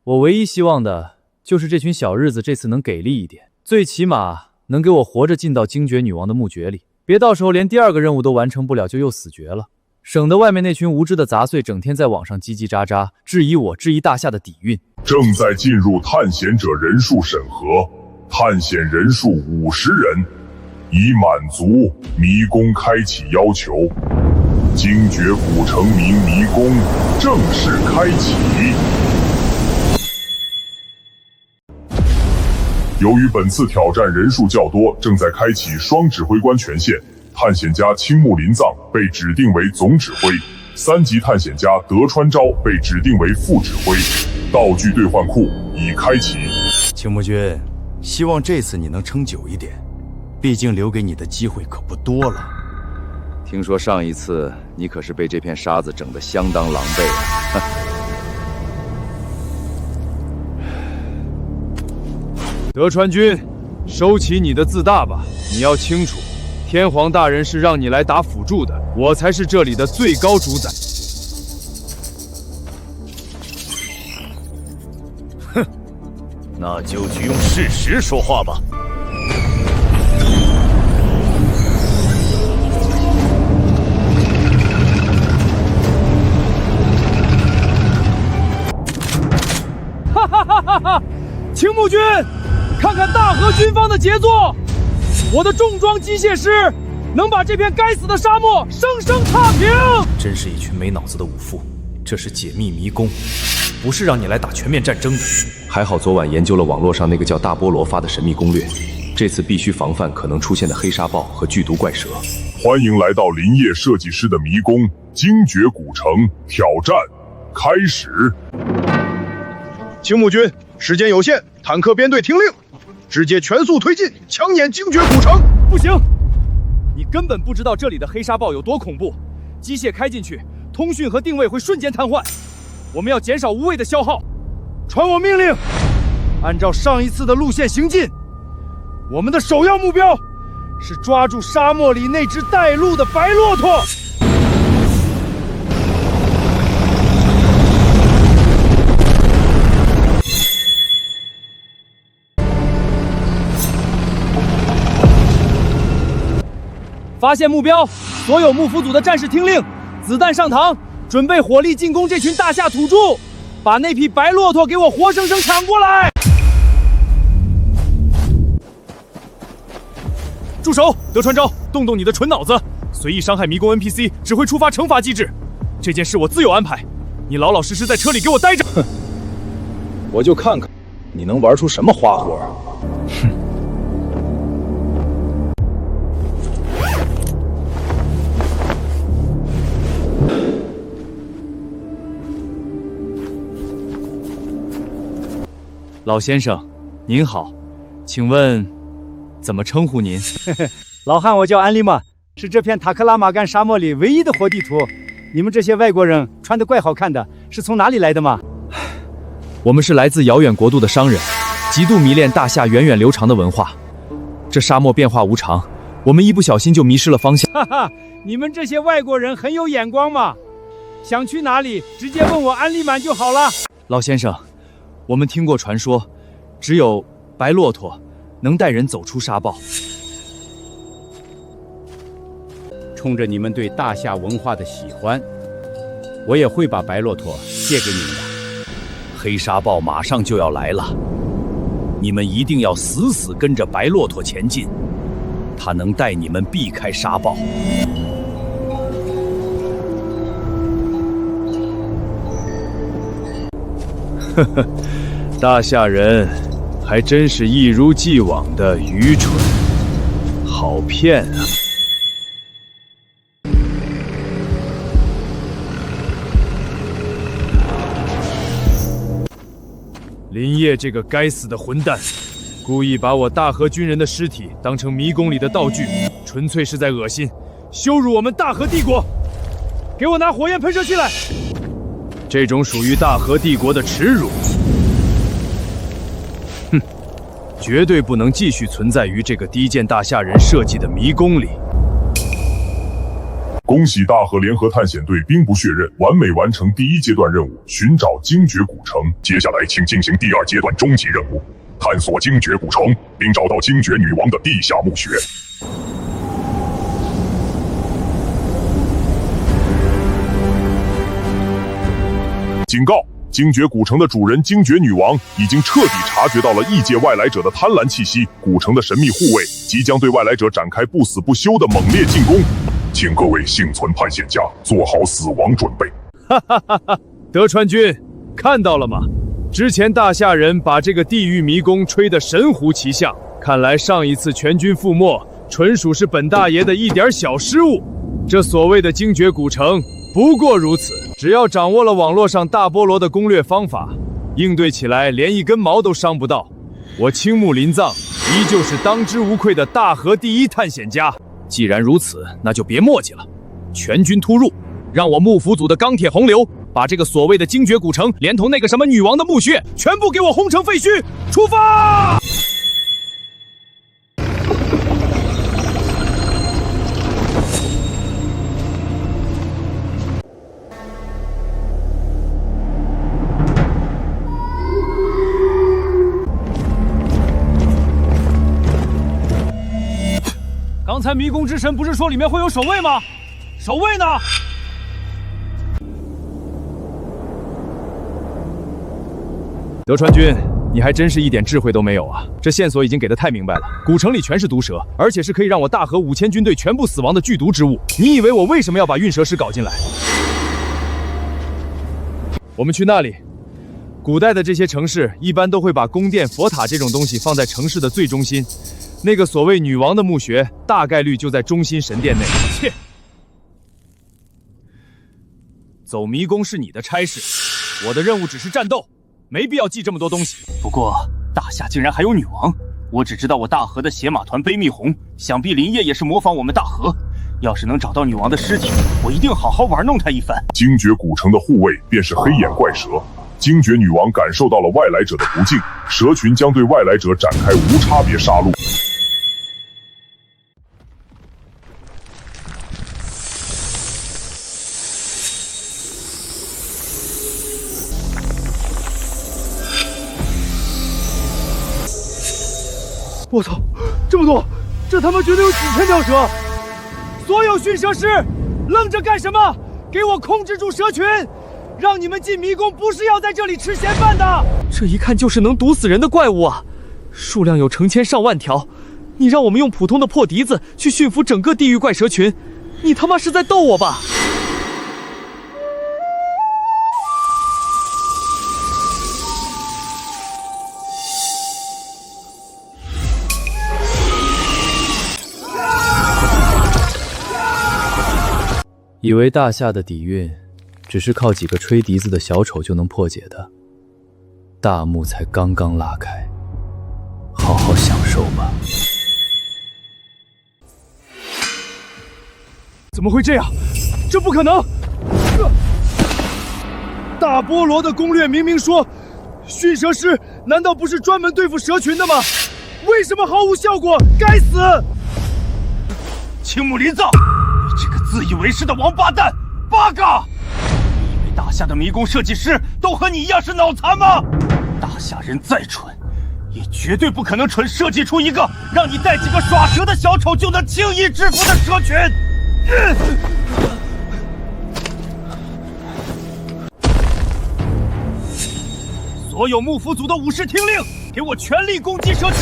我唯一希望的就是这群小日子这次能给力一点，最起码能给我活着进到精绝女王的墓穴里，别到时候连第2个任务都完成不了就又死绝了，省得外面那群无知的杂碎整天在网上叽叽喳喳，质疑我，质疑大夏的底蕴。正在进入探险者人数审核，探险人数50人，已满足迷宫开启要求。精绝古城迷宫正式开启。由于本次挑战人数较多，正在开启双指挥官权限。探险家青木林藏被指定为总指挥，3级探险家德川昭被指定为副指挥。道具兑换库已开启。青木君，希望这次你能撑久一点，毕竟留给你的机会可不多了。听说上一次你可是被这片沙子整得相当狼狈啊！德川君，收起你的自大吧！你要清楚，天皇大人是让你来打辅助的，我才是这里的最高主宰。哼，那就去用事实说话吧。木军，看看大和军方的杰作！我的重装机械师能把这片该死的沙漠生生踏平！真是一群没脑子的武夫！这是解密迷宫，不是让你来打全面战争的。还好昨晚研究了网络上那个叫大菠萝发的神秘攻略，这次必须防范可能出现的黑沙豹和剧毒怪蛇。欢迎来到林业设计师的迷宫精绝古城，挑战开始。青木军，时间有限，坦克编队听令，直接全速推进，抢撵精绝古城！不行，你根本不知道这里的黑沙豹有多恐怖，机械开进去，通讯和定位会瞬间瘫痪。我们要减少无谓的消耗。传我命令，按照上一次的路线行进。我们的首要目标是抓住沙漠里那只带路的白骆驼。发现目标，所有幕府组的战士听令，子弹上膛，准备火力进攻这群大夏土著，把那匹白骆驼给我活生生抢过来！住手！德川昭，动动你的蠢脑子，随意伤害迷宫 NPC 只会触发惩罚机制。这件事我自有安排，你老老实实在车里给我待着。哼，我就看看你能玩出什么花活。哼。老先生，您好，请问怎么称呼您？老汉，我叫安利玛，是这片塔克拉玛干沙漠里唯一的活地图。你们这些外国人穿得怪好看的，是从哪里来的吗？我们是来自遥远国度的商人，极度迷恋大夏源远流长的文化。这沙漠变化无常，我们一不小心就迷失了方向。哈哈，你们这些外国人很有眼光嘛！想去哪里，直接问我安利满就好了。老先生，我们听过传说，只有白骆驼能带人走出沙暴。冲着你们对大夏文化的喜欢，我也会把白骆驼借给你们的。黑沙豹马上就要来了，你们一定要死死跟着白骆驼前进，它能带你们避开沙暴。呵呵，大夏人还真是一如既往的愚蠢，好骗啊！林业这个该死的混蛋，故意把我大和军人的尸体当成迷宫里的道具，纯粹是在恶心、羞辱我们大和帝国！给我拿火焰喷射器来！这种属于大和帝国的耻辱，哼，绝对不能继续存在于这个低贱大夏人设计的迷宫里。恭喜大和联合探险队兵不血刃，完美完成第1阶段任务，寻找精绝古城。接下来，请进行第2阶段终极任务，探索精绝古城，并找到精绝女王的地下墓穴。警告！精绝古城的主人精绝女王已经彻底察觉到了异界外来者的贪婪气息，古城的神秘护卫即将对外来者展开不死不休的猛烈进攻。请各位幸存探险家做好死亡准备。哈哈哈哈！德川君，看到了吗？之前大夏人把这个地狱迷宫吹得神乎其像，看来上一次全军覆没，纯属是本大爷的一点小失误。这所谓的精绝古城不过如此，只要掌握了网络上大菠萝的攻略方法，应对起来连一根毛都伤不到。我青木林藏依旧是当之无愧的大和第1探险家。既然如此，那就别墨迹了，全军突入，让我幕府组的钢铁洪流把这个所谓的精绝古城，连同那个什么女王的墓穴，全部给我轰成废墟！出发！刚才迷宫之神不是说里面会有守卫吗？守卫呢？德川君，你还真是一点智慧都没有啊！这线索已经给得太明白了，古城里全是毒蛇，而且是可以让我大和5000军队全部死亡的剧毒之物。你以为我为什么要把运蛇师搞进来？我们去那里。古代的这些城市一般都会把宫殿、佛塔这种东西放在城市的最中心，那个所谓女王的墓穴大概率就在中心神殿内。切！走迷宫是你的差事，我的任务只是战斗，没必要记这么多东西。不过大夏竟然还有女王，我只知道我大和的血马团悲蜜红，想必林烨也是模仿我们大和。要是能找到女王的尸体，我一定好好玩弄她一番。精绝古城的护卫便是黑眼怪蛇。精绝女王感受到了外来者的不敬，蛇群将对外来者展开无差别杀戮。我操，这么多，这他妈绝对有几千条蛇！所有驯蛇师，愣着干什么？给我控制住蛇群！让你们进迷宫不是要在这里吃闲饭的！这一看就是能毒死人的怪物啊，数量有成千上万条。你让我们用普通的破笛子去驯服整个地狱怪蛇群，你他妈是在逗我吧？以为大夏的底蕴只是靠几个吹笛子的小丑就能破解的，大幕才刚刚拉开，好好享受吧。怎么会这样？这不可能！大菠萝的攻略明明说，驯蛇师难道不是专门对付蛇群的吗？为什么毫无效果？该死！青木林藏，你这个自以为是的王八蛋！八嘎！你以为大夏的迷宫设计师都和你一样是脑残吗？大夏人再蠢，也绝对不可能蠢设计出一个让你带几个耍蛇的小丑就能轻易制服的蛇群。所有幕府组的武士听令，给我全力攻击蛇群！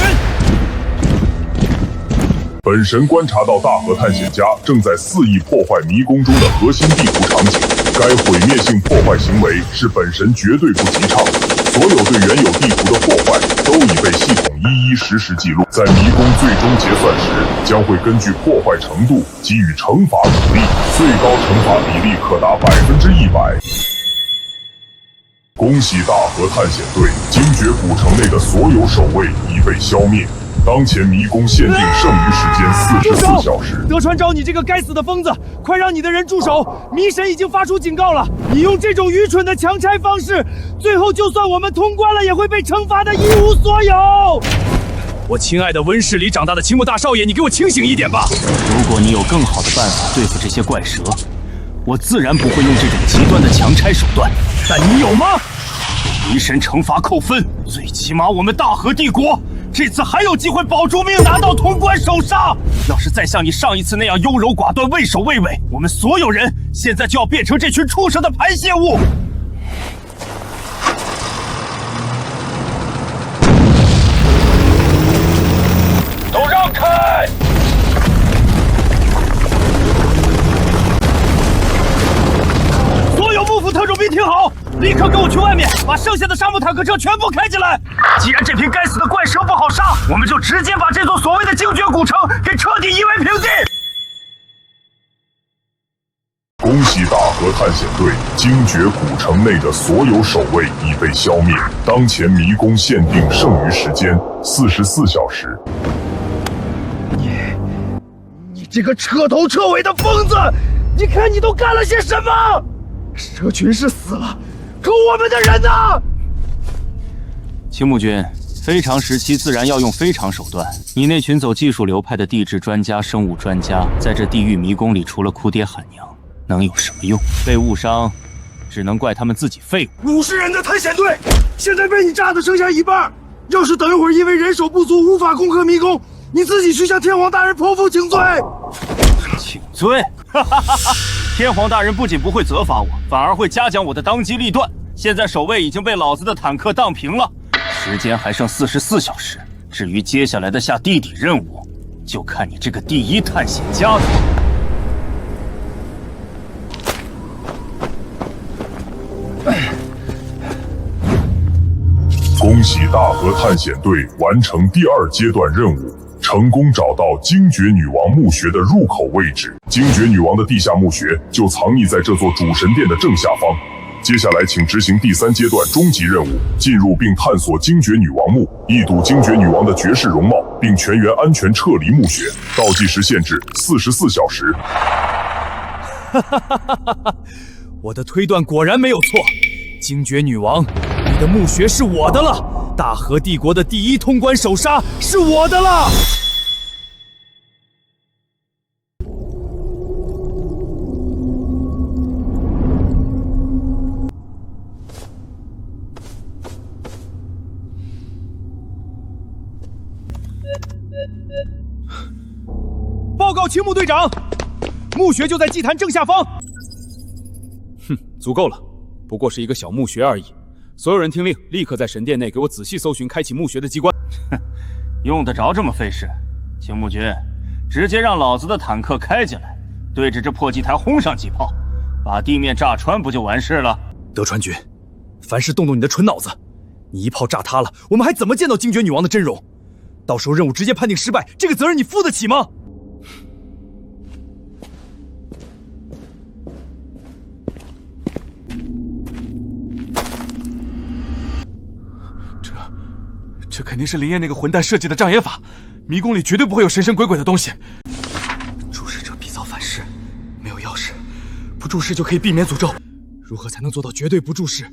本神观察到大和探险家正在肆意破坏迷宫中的核心地图场景，该毁灭性破坏行为是本神绝对不提倡。所有对原有地图的破坏都已被系统一一实时记录，在迷宫最终结算时，将会根据破坏程度给予惩罚比例，最高惩罚比例可达100%。恭喜大和探险队，精绝古城内的所有守卫已被消灭。当前迷宫限定剩余时间44小时。德川昭，你这个该死的疯子，快让你的人住手！迷神已经发出警告了，你用这种愚蠢的强拆方式，最后就算我们通关了，也会被惩罚的一无所有。我亲爱的温室里长大的青木大少爷，你给我清醒一点吧！如果你有更好的办法对付这些怪蛇，我自然不会用这种极端的强拆手段。但你有吗？迷神惩罚扣分，最起码我们大和帝国这次还有机会保住命，拿到潼关首杀。要是再像你上一次那样优柔寡断、畏首畏尾，我们所有人现在就要变成这群畜生的排泄物。都让开！所有幕府特种兵听好，立刻跟我去外面，把剩下的沙漠坦克车全部开进来。既然这批该死的怪蛇不好杀，我们就直接把这座所谓的精绝古城给彻底夷为平地。恭喜大和探险队，精绝古城内的所有守卫已被消灭。当前迷宫限定剩余时间44小时。你这个彻头彻尾的疯子！你看你都干了些什么？蛇群是死了，可我们的人呢？青木君，非常时期自然要用非常手段。你那群走技术流派的地质专家、生物专家，在这地狱迷宫里，除了哭爹喊娘，能有什么用？被误伤，只能怪他们自己废物。50人的探险队，现在被你炸的剩下一半。要是等一会儿因为人手不足无法攻克迷宫，你自己去向天皇大人剖腹请罪。请罪？哈哈哈哈！天皇大人不仅不会责罚我，反而会嘉奖我的当机立断。现在守卫已经被老子的坦克荡平了，时间还剩44小时。至于接下来的下地底任务，就看你这个第一探险家的。恭喜大河探险队完成第2阶段任务，成功找到精绝女王墓穴的入口位置。精绝女王的地下墓穴就藏匿在这座主神殿的正下方。接下来，请执行第3阶段终极任务，进入并探索精绝女王墓，一睹精绝女王的绝世容貌，并全员安全撤离墓穴。倒计时限制44小时。我的推断果然没有错，精绝女王，你的墓穴是我的了，大和帝国的第1通关首杀是我的了。报告青木队长，墓穴就在祭坛正下方。哼，足够了，不过是一个小墓穴而已。所有人听令，立刻在神殿内给我仔细搜寻开启墓穴的机关。哼，用得着这么费事？青木君，直接让老子的坦克开进来，对着这破祭台轰上几炮，把地面炸穿不就完事了？德川君，凡事动动你的蠢脑子，你一炮炸塌了，我们还怎么见到精绝女王的真容？到时候任务直接判定失败，这个责任你负得起吗？这肯定是林烨那个混蛋设计的障眼法，迷宫里绝对不会有神神鬼鬼的东西。注视者必遭反噬，没有钥匙，不注视就可以避免诅咒。如何才能做到绝对不注视？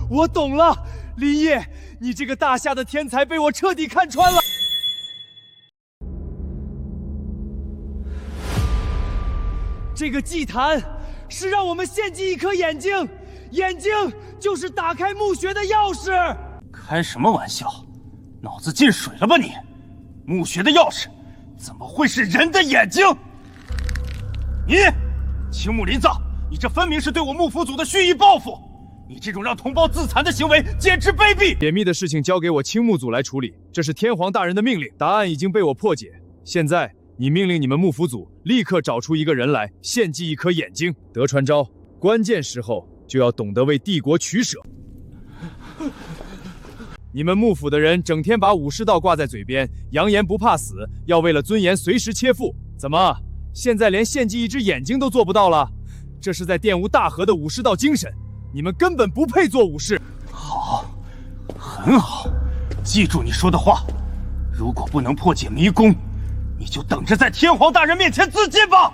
我懂了，林烨，你这个大夏的天才被我彻底看穿了。这个祭坛是让我们献祭一颗眼睛，眼睛就是打开墓穴的钥匙。开什么玩笑？脑子进水了吧你？墓穴的钥匙怎么会是人的眼睛？你，青木林藏，你这分明是对我幕府组的蓄意报复！你这种让同胞自残的行为简直卑鄙！解密的事情交给我青木组来处理，这是天皇大人的命令，答案已经被我破解。现在你命令你们幕府组立刻找出一个人来献祭一颗眼睛。德川昭，关键时候就要懂得为帝国取舍。你们幕府的人整天把武士道挂在嘴边，扬言不怕死，要为了尊严随时切腹。怎么，现在连献祭一只眼睛都做不到了？这是在玷污大和的武士道精神，你们根本不配做武士。好，很好，记住你说的话。如果不能破解迷宫，你就等着在天皇大人面前自尽吧。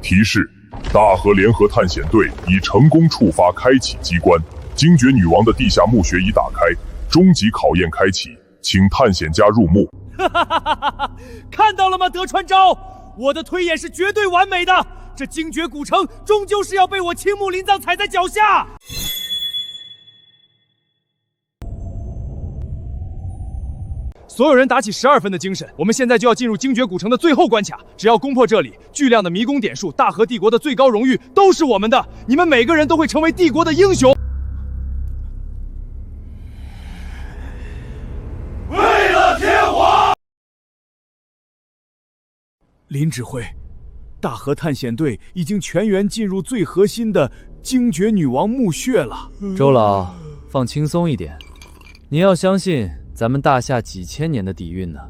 提示：大和联合探险队已成功触发开启机关，精绝女王的地下墓穴已打开，终极考验开启，请探险家入墓。看到了吗，德川昭？我的推演是绝对完美的，这精绝古城终究是要被我青木林藏踩在脚下。所有人打起12分的精神，我们现在就要进入精绝古城的最后关卡。只要攻破这里，巨量的迷宫点数，大和帝国的最高荣誉都是我们的。你们每个人都会成为帝国的英雄。为了天皇！林指挥，大和探险队已经全员进入最核心的精绝女王墓穴了。周老，放轻松一点，你要相信咱们大夏几千年的底蕴呢。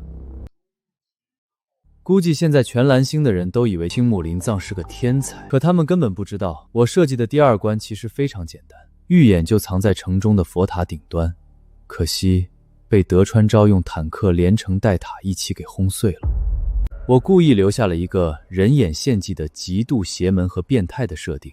估计现在全蓝星的人都以为青木林藏是个天才，可他们根本不知道，我设计的第2关其实非常简单，预演就藏在城中的佛塔顶端，可惜被德川昭用坦克连城带塔一起给轰碎了。我故意留下了一个人眼献祭的极度邪门和变态的设定。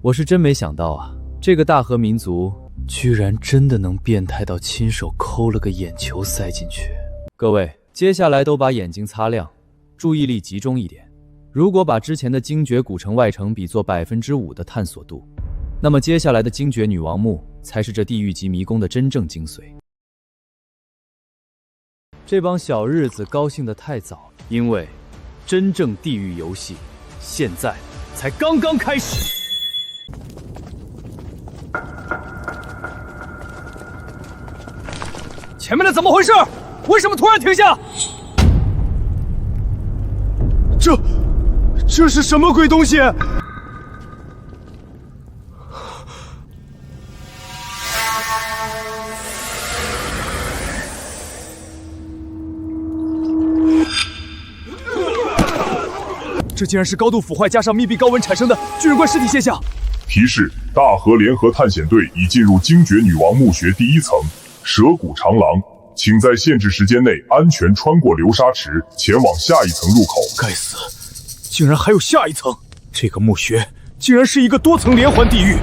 我是真没想到啊，这个大和民族居然真的能变态到亲手抠了个眼球塞进去。各位，接下来都把眼睛擦亮，注意力集中一点。如果把之前的精绝古城外城比作5%的探索度，那么接下来的精绝女王墓才是这地狱级迷宫的真正精髓。这帮小日子高兴得太早了，因为真正地狱游戏现在才刚刚开始。前面的怎么回事？为什么突然停下？这是什么鬼东西？这竟然是高度腐坏加上密闭高温产生的巨人怪尸体现象。提示：大河联合探险队已进入精绝女王墓穴第1层蛇骨长廊，请在限制时间内安全穿过流沙池，前往下一层入口。该死，竟然还有下一层！这个墓穴竟然是一个多层连环地狱！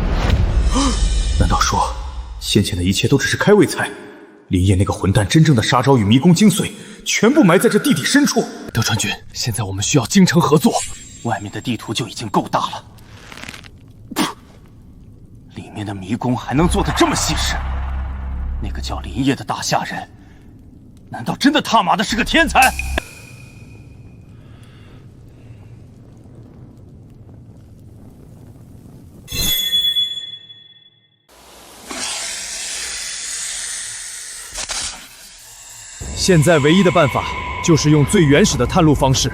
难道说，先前的一切都只是开胃菜？林业那个混蛋真正的杀招与迷宫精髓，全部埋在这地底深处。德川君，现在我们需要精诚合作。外面的地图就已经够大了，里面的迷宫还能做得这么细致？那个叫林业的大夏人，难道真的他妈的是个天才？现在唯一的办法就是用最原始的探路方式，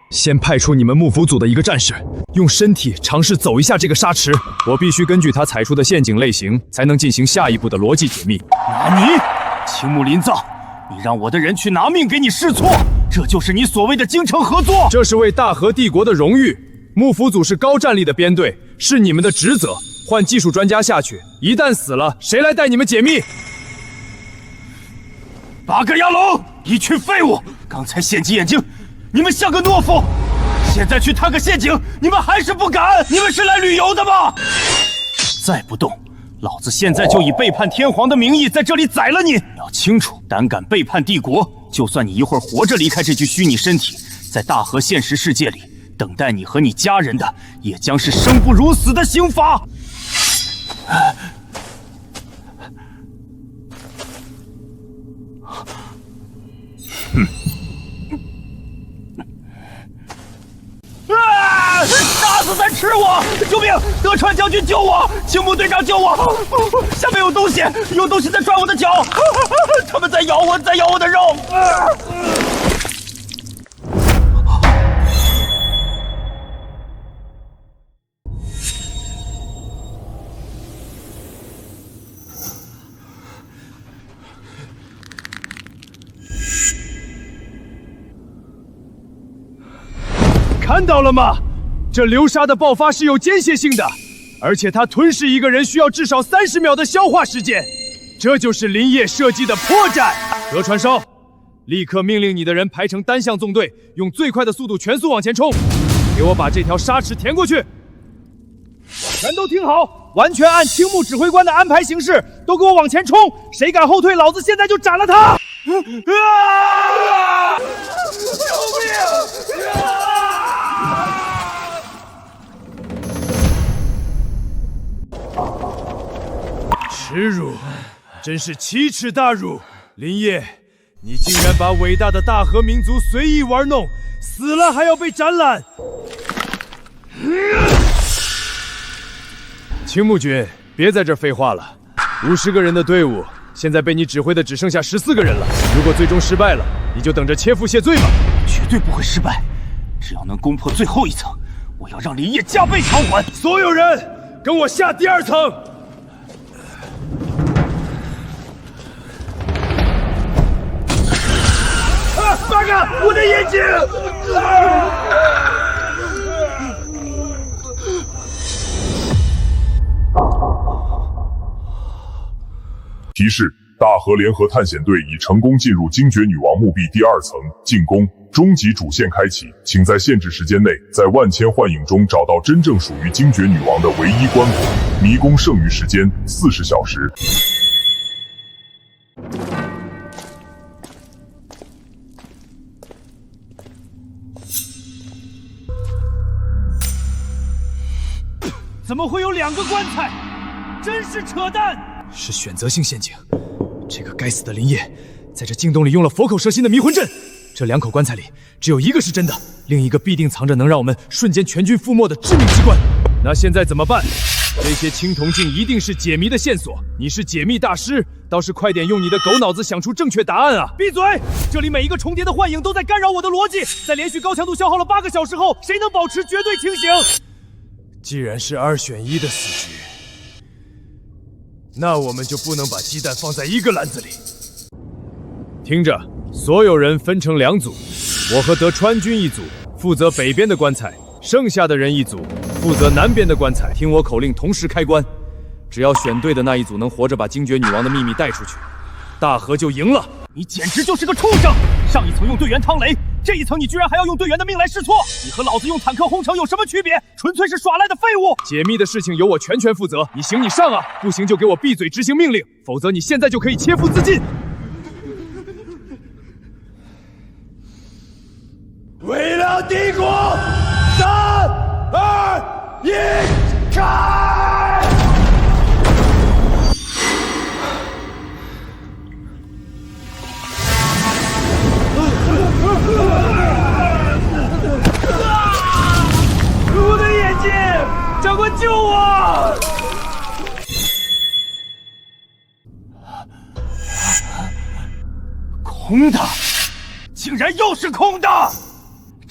先派出你们幕府组的一个战士，用身体尝试走一下这个沙池。我必须根据他踩出的陷阱类型，才能进行下一步的逻辑解密。你青木林藏，你让我的人去拿命给你试错，这就是你所谓的精诚合作？这是为大和帝国的荣誉。幕府组是高战力的编队，是你们的职责。换技术专家下去，一旦死了，谁来带你们解密？八个亚龙，一群废物！刚才献祭眼睛，你们像个懦夫；现在去探个陷阱，你们还是不敢！你们是来旅游的吗？再不动，老子现在就以背叛天皇的名义在这里宰了你！要清楚，胆敢背叛帝国，就算你一会儿活着离开这具虚拟身体，在大和现实世界里，等待你和你家人的，也将是生不如死的刑罚！杀死在吃我！救命！德川将军救我！青木队长救我！下面有东西，有东西在抓我的脚！他们在咬我，在咬我的肉！看到了吗？这流沙的爆发是有间歇性的，而且它吞噬一个人需要至少30秒的消化时间，这就是林业设计的破绽。德川烧，立刻命令你的人排成单向纵队，用最快的速度全速往前冲，给我把这条沙池填过去。全都听好，完全按青木指挥官的安排行事，都给我往前冲！谁敢后退，老子现在就斩了他！救命！耻辱，真是奇耻大辱！林业，你竟然把伟大的大和民族随意玩弄，死了还要被斩揽！青木君，别在这儿废话了。50个人的队伍，现在被你指挥的只剩下14个人了。如果最终失败了，你就等着切腹谢罪吧。绝对不会失败，只要能攻破最后一层，我要让林业加倍偿还。所有人，跟我下第2层。八哥，我的眼睛！提示：大和联合探险队已成功进入精绝女王墓壁第2层，进攻终极主线开启，请在限制时间内，在万千幻影中找到真正属于精绝女王的唯一棺椁。迷宫剩余时间40小时。怎么会有2个棺材？真是扯淡！是选择性陷阱。这个该死的林业，在这镜洞里用了佛口蛇心的迷魂阵，这2口棺材里只有1个是真的，另一个必定藏着能让我们瞬间全军覆没的致命机关。那现在怎么办？这些青铜镜一定是解谜的线索，你是解密大师，倒是快点用你的狗脑子想出正确答案啊！闭嘴！这里每一个重叠的幻影都在干扰我的逻辑，在连续高强度消耗了8个小时后，谁能保持绝对清醒？既然是2选1的死局，那我们就不能把鸡蛋放在一个篮子里。听着，所有人分成2组，我和德川君一组负责北边的棺材，剩下的人一组负责南边的棺材。听我口令，同时开棺。只要选对的那一组能活着把精绝女王的秘密带出去，大和就赢了。你简直就是个畜生！上一层用队员趟雷，这一层你居然还要用队员的命来试错！你和老子用坦克轰城有什么区别？纯粹是耍赖的废物！解密的事情由我全权负责，你行你上啊，不行就给我闭嘴执行命令，否则你现在就可以切腹自尽。为了帝国，3、2、1，开！我的眼睛，长官救我！空的，竟然又是空的！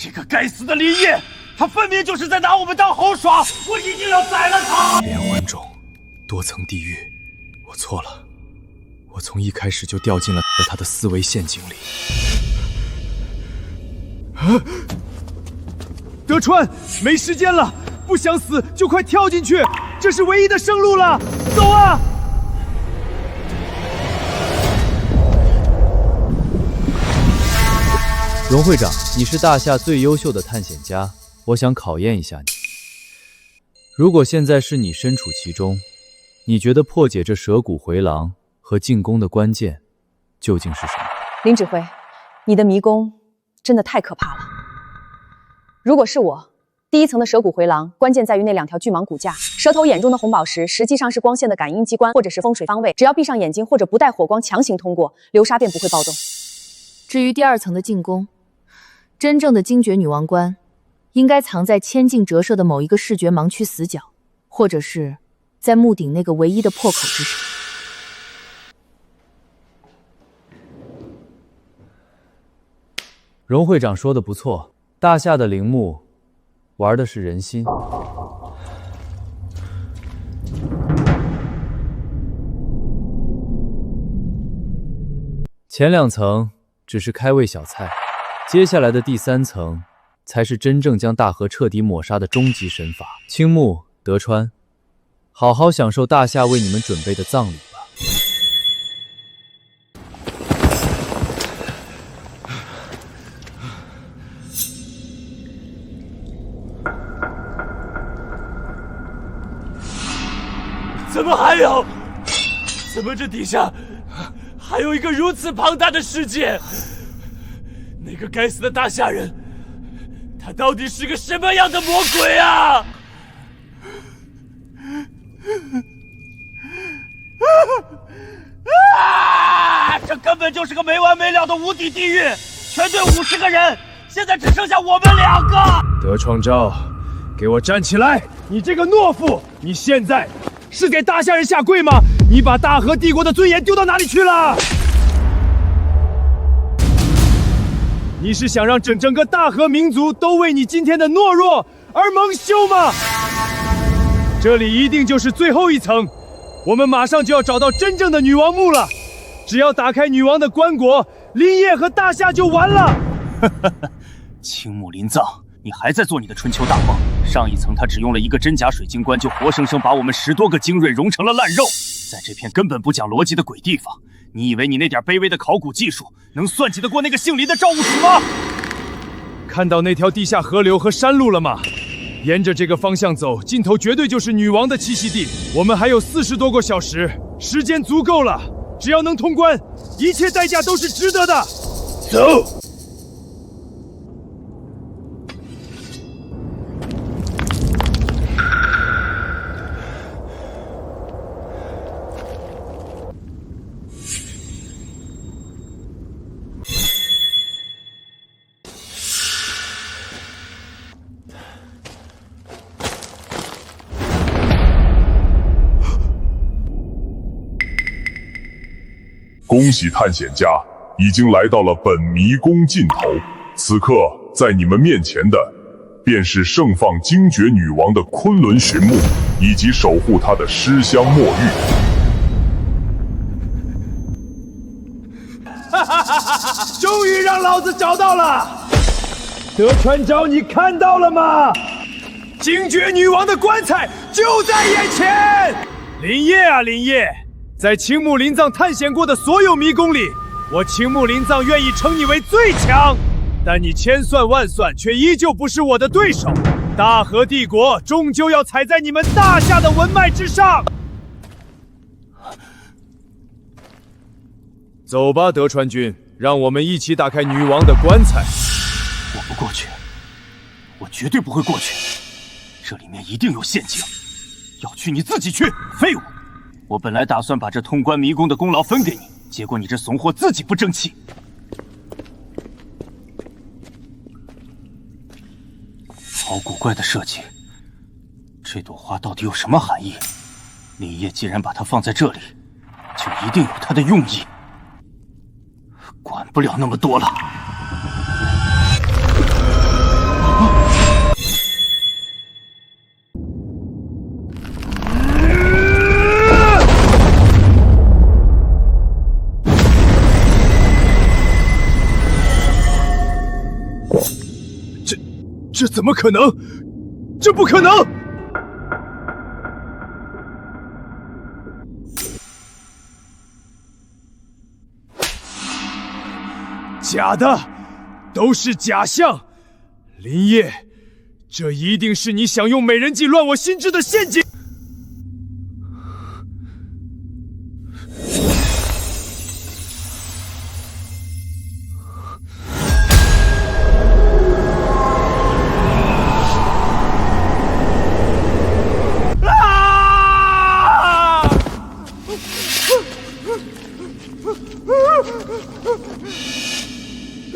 这个该死的林业，他分明就是在拿我们当猴耍！我一定要宰了他！连环种，多层地狱，我错了，我从一开始就掉进了他的思维陷阱里。德川，没时间了，不想死就快跳进去，这是唯一的生路了，走啊！荣会长，你是大夏最优秀的探险家，我想考验一下你。如果现在是你身处其中，你觉得破解这蛇骨回廊和进攻的关键究竟是什么？林指挥，你的迷宫真的太可怕了。如果是我，第1层的蛇骨回廊关键在于那2条巨蟒骨架，蛇头眼中的红宝石实际上是光线的感应机关或者是风水方位，只要闭上眼睛或者不带火光强行通过，流沙便不会暴动。至于第2层的进攻，真正的精绝女王关应该藏在千镜折射的某一个视觉盲区死角，或者是在墓顶那个唯一的破口之上。荣会长说的不错，大夏的陵墓玩的是人心。前2层只是开胃小菜，接下来的第3层才是真正将大和彻底抹杀的终极神法。青木、德川，好好享受大夏为你们准备的葬礼吧。怎么还有？怎么这底下还有一个如此庞大的世界？那个该死的大夏人，他到底是个什么样的魔鬼啊？这根本就是个没完没了的无底地狱！全队50个人，现在只剩下我们2个。德创昭，给我站起来！你这个懦夫，你现在是给大夏人下跪吗？你把大和帝国的尊严丢到哪里去了？你是想让整个大和民族都为你今天的懦弱而蒙羞吗？这里一定就是最后1层，我们马上就要找到真正的女王墓了。只要打开女王的棺椁，林业和大夏就完了。青木林藏，你还在做你的春秋大梦？上1层他只用了1个真假水晶棺，就活生生把我们10多个精锐融成了烂肉。在这片根本不讲逻辑的鬼地方，你以为你那点卑微的考古技术能算计得过那个姓林的赵务楚吗？看到那条地下河流和山路了吗？沿着这个方向走，尽头绝对就是女王的栖息地。我们还有40多个小时，时间足够了。只要能通关，一切代价都是值得的。走。恭喜探险家已经来到了本迷宫尽头。此刻，在你们面前的便是盛放精绝女王的昆仑寻墓，以及守护她的尸香墨玉。哈哈哈哈！终于让老子找到了！德川昭，你看到了吗？精绝女王的棺材就在眼前！林业啊，林业，在青木林藏探险过的所有迷宫里，我青木林藏愿意称你为最强。但你千算万算，却依旧不是我的对手。大和帝国终究要踩在你们大夏的文脉之上。走吧，德川君，让我们一起打开女王的棺材。我不过去，我绝对不会过去。这里面一定有陷阱，要去你自己去，废物！我本来打算把这通关迷宫的功劳分给你，结果你这怂货自己不争气。好古怪的设计，这朵花到底有什么含义？林业既然把它放在这里，就一定有它的用意。管不了那么多了。这怎么可能？这不可能！假的，都是假象。林业，这一定是你想用美人计乱我心智的陷阱。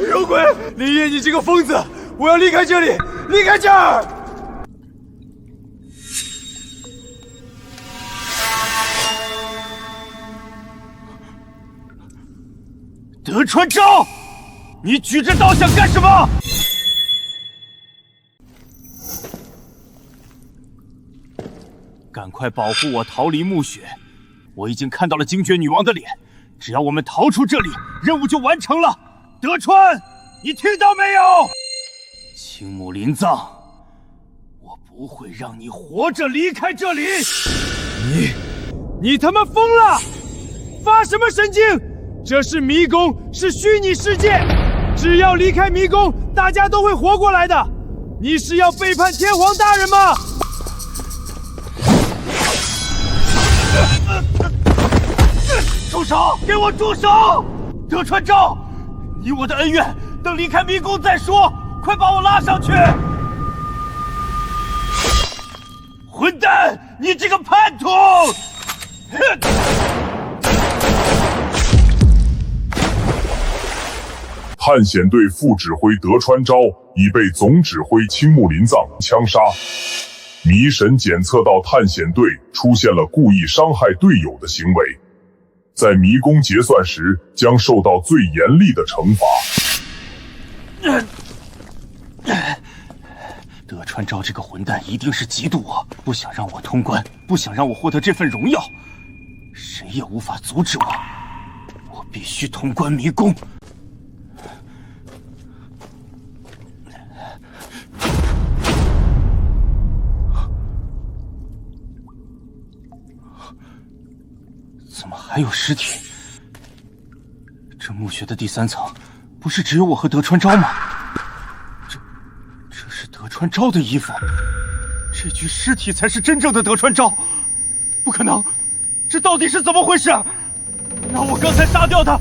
有鬼！林业，你这个疯子！我要离开这里，离开这儿！德川昭，你举着刀想干什么？赶快保护我逃离墓穴！我已经看到了精绝女王的脸，只要我们逃出这里，任务就完成了。德川，你听到没有？青木林藏，我不会让你活着离开这里！你他妈疯了！发什么神经？这是迷宫，是虚拟世界，只要离开迷宫，大家都会活过来的。你是要背叛天皇大人吗？住手！给我住手！德川昭，你我的恩怨，等离开迷宫再说。快把我拉上去！混蛋！你这个叛徒！探险队副指挥德川昭已被总指挥青木林藏枪杀。迷神检测到探险队出现了故意伤害队友的行为，在迷宫结算时将受到最严厉的惩罚。德川昭这个混蛋一定是嫉妒我，不想让我通关，不想让我获得这份荣耀，谁也无法阻止我。我必须通关迷宫。怎么还有尸体？这墓穴的第3层，不是只有我和德川昭吗？这是德川昭的衣服，这具尸体才是真正的德川昭。不可能，这到底是怎么回事？那我刚才杀掉的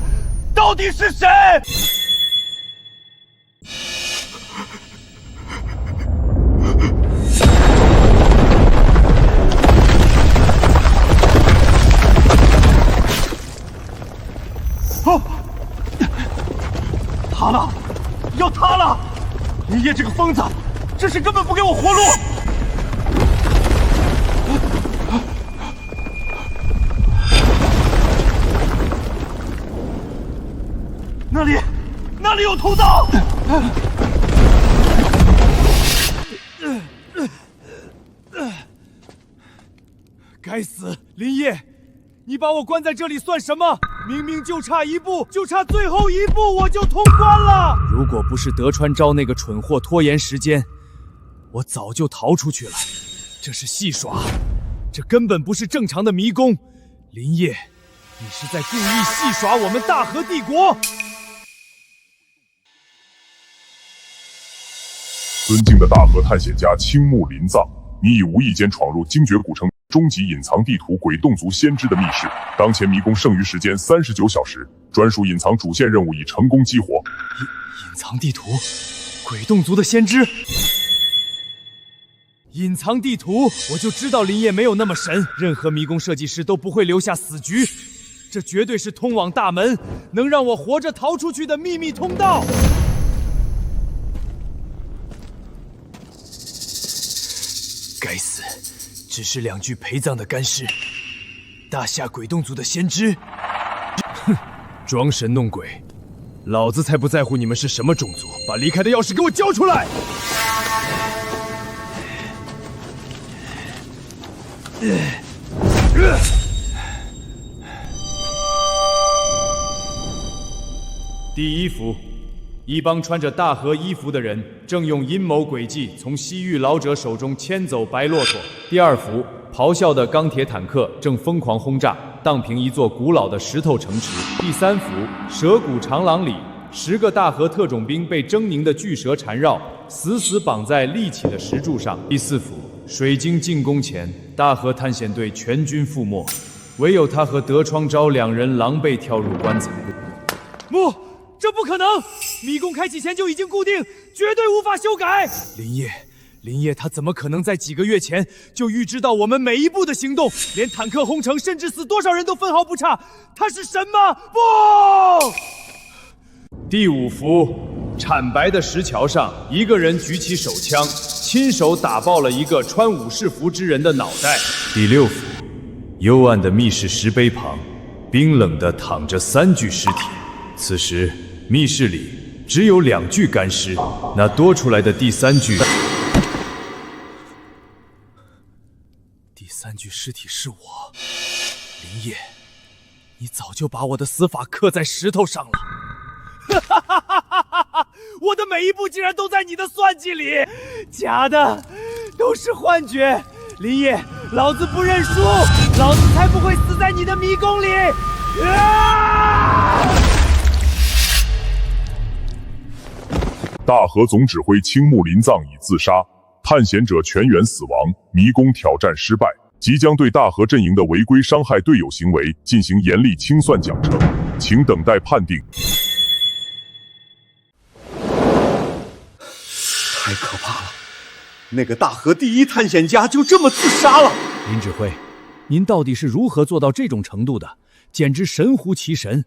到底是谁？塌了，要塌了！林业这个疯子，这是根本不给我活路！那里有通道！该死，林烨，你把我关在这里算什么？明明就差一步，就差最后一步，我就通关了。如果不是德川昭那个蠢货拖延时间，我早就逃出去了。这是戏耍，这根本不是正常的迷宫。林烨，你是在故意戏耍我们大和帝国！尊敬的大和探险家青木林藏，你已无意间闯入精绝古城终极隐藏地图鬼洞族先知的密室。当前迷宫剩余时间39小时，专属隐藏主线任务已成功激活。隐藏地图，鬼洞族的先知。隐藏地图，我就知道林烨没有那么神，任何迷宫设计师都不会留下死局。这绝对是通往大门，能让我活着逃出去的秘密通道。该死，只是2具陪葬的干尸。大夏鬼洞族的先知，哼，装神弄鬼，老子才不在乎你们是什么种族！把离开的钥匙给我交出来！第一幅，一帮穿着大和衣服的人正用阴谋诡计从西域老者手中牵走白骆驼。第二幅，咆哮的钢铁坦克正疯狂轰炸，荡平一座古老的石头城池。第三幅，蛇谷长廊里，10个大和特种兵被狰狞的巨蛇缠绕，死死绑在立起的石柱上。第四幅，水晶进攻前，大和探险队全军覆没，唯有他和德川昭2人狼狈跳入棺材。这不可能！迷宫开启前就已经固定，绝对无法修改。林烨，他怎么可能在几个月前就预知到我们每一步的行动，连坦克轰城，甚至死多少人都分毫不差？他是神吗？不！第5幅，惨白的石桥上，一个人举起手枪，亲手打爆了一个穿武士服之人的脑袋。第6幅，幽暗的密室石碑旁，冰冷地躺着3具尸体。此时，密室里只有2具干尸，那多出来的第3具，第3具尸体是我。林烨，你早就把我的死法刻在石头上了。哈哈哈哈哈！我的每一步竟然都在你的算计里，假的，都是幻觉。林烨，老子不认输，老子才不会死在你的迷宫里！大和总指挥青木林藏已自杀，探险者全员死亡，迷宫挑战失败，即将对大和阵营的违规伤害队友行为进行严厉清算奖惩，请等待判定。太可怕了！那个大和第一探险家就这么自杀了。林指挥，您到底是如何做到这种程度的？简直神乎其神。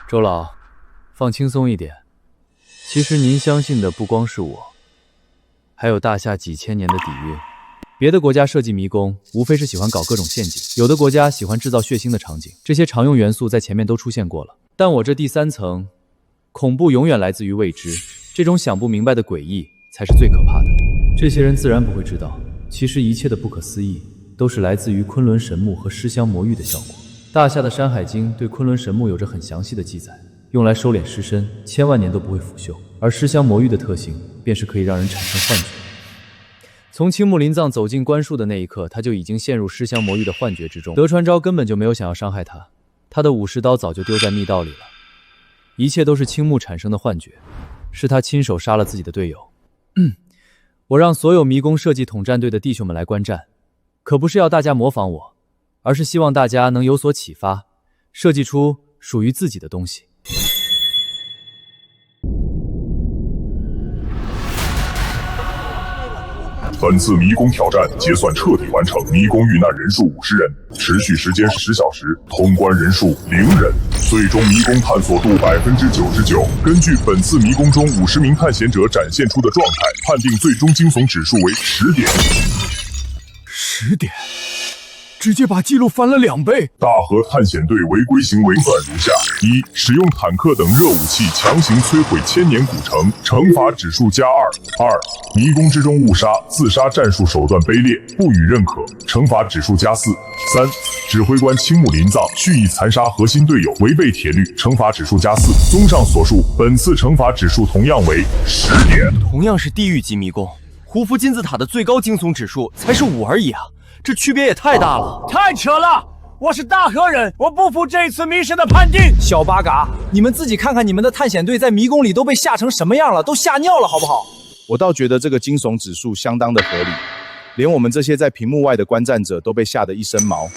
周老，放轻松一点。其实您相信的不光是我，还有大夏几千年的底蕴。别的国家设计迷宫，无非是喜欢搞各种陷阱；有的国家喜欢制造血腥的场景，这些常用元素在前面都出现过了。但我这第3层，恐怖永远来自于未知，这种想不明白的诡异才是最可怕的。这些人自然不会知道，其实一切的不可思议都是来自于昆仑神木和尸香魔域的效果。大夏的《山海经》对昆仑神木有着很详细的记载，用来收敛尸身，千万年都不会腐朽。而尸香魔域的特性，便是可以让人产生幻觉。从青木林藏走进棺树的那一刻，他就已经陷入尸香魔域的幻觉之中。德川昭根本就没有想要伤害他，他的武士刀早就丢在密道里了。一切都是青木产生的幻觉，是他亲手杀了自己的队友。我让所有迷宫设计统战队的弟兄们来观战，可不是要大家模仿我，而是希望大家能有所启发，设计出属于自己的东西。本次迷宫挑战结算彻底完成，迷宫遇难人数50人，持续时间10小时，通关人数0人，最终迷宫探索度99%。根据本次迷宫中50名探险者展现出的状态，判定最终惊悚指数为10点。10点，直接把记录翻了2倍。大河探险队违规行为算如下：一、使用坦克等热武器强行摧毁千年古城，惩罚指数+2；二、迷宫之中误杀、自杀战术手段卑劣，不予认可，惩罚指数+4；三、指挥官青木林藏蓄意残杀核心队友，违背铁律，惩罚指数+4。综上所述，本次惩罚指数同样为10点。同样是地狱级迷宫，胡夫金字塔的最高惊悚指数才是5而已啊，这区别也太大了！太扯了！我是大河人，我不服这次迷神的判定。小八嘎，你们自己看看你们的探险队在迷宫里都被吓成什么样了，都吓尿了好不好？我倒觉得这个惊悚指数相当的合理，连我们这些在屏幕外的观战者都被吓得一身毛。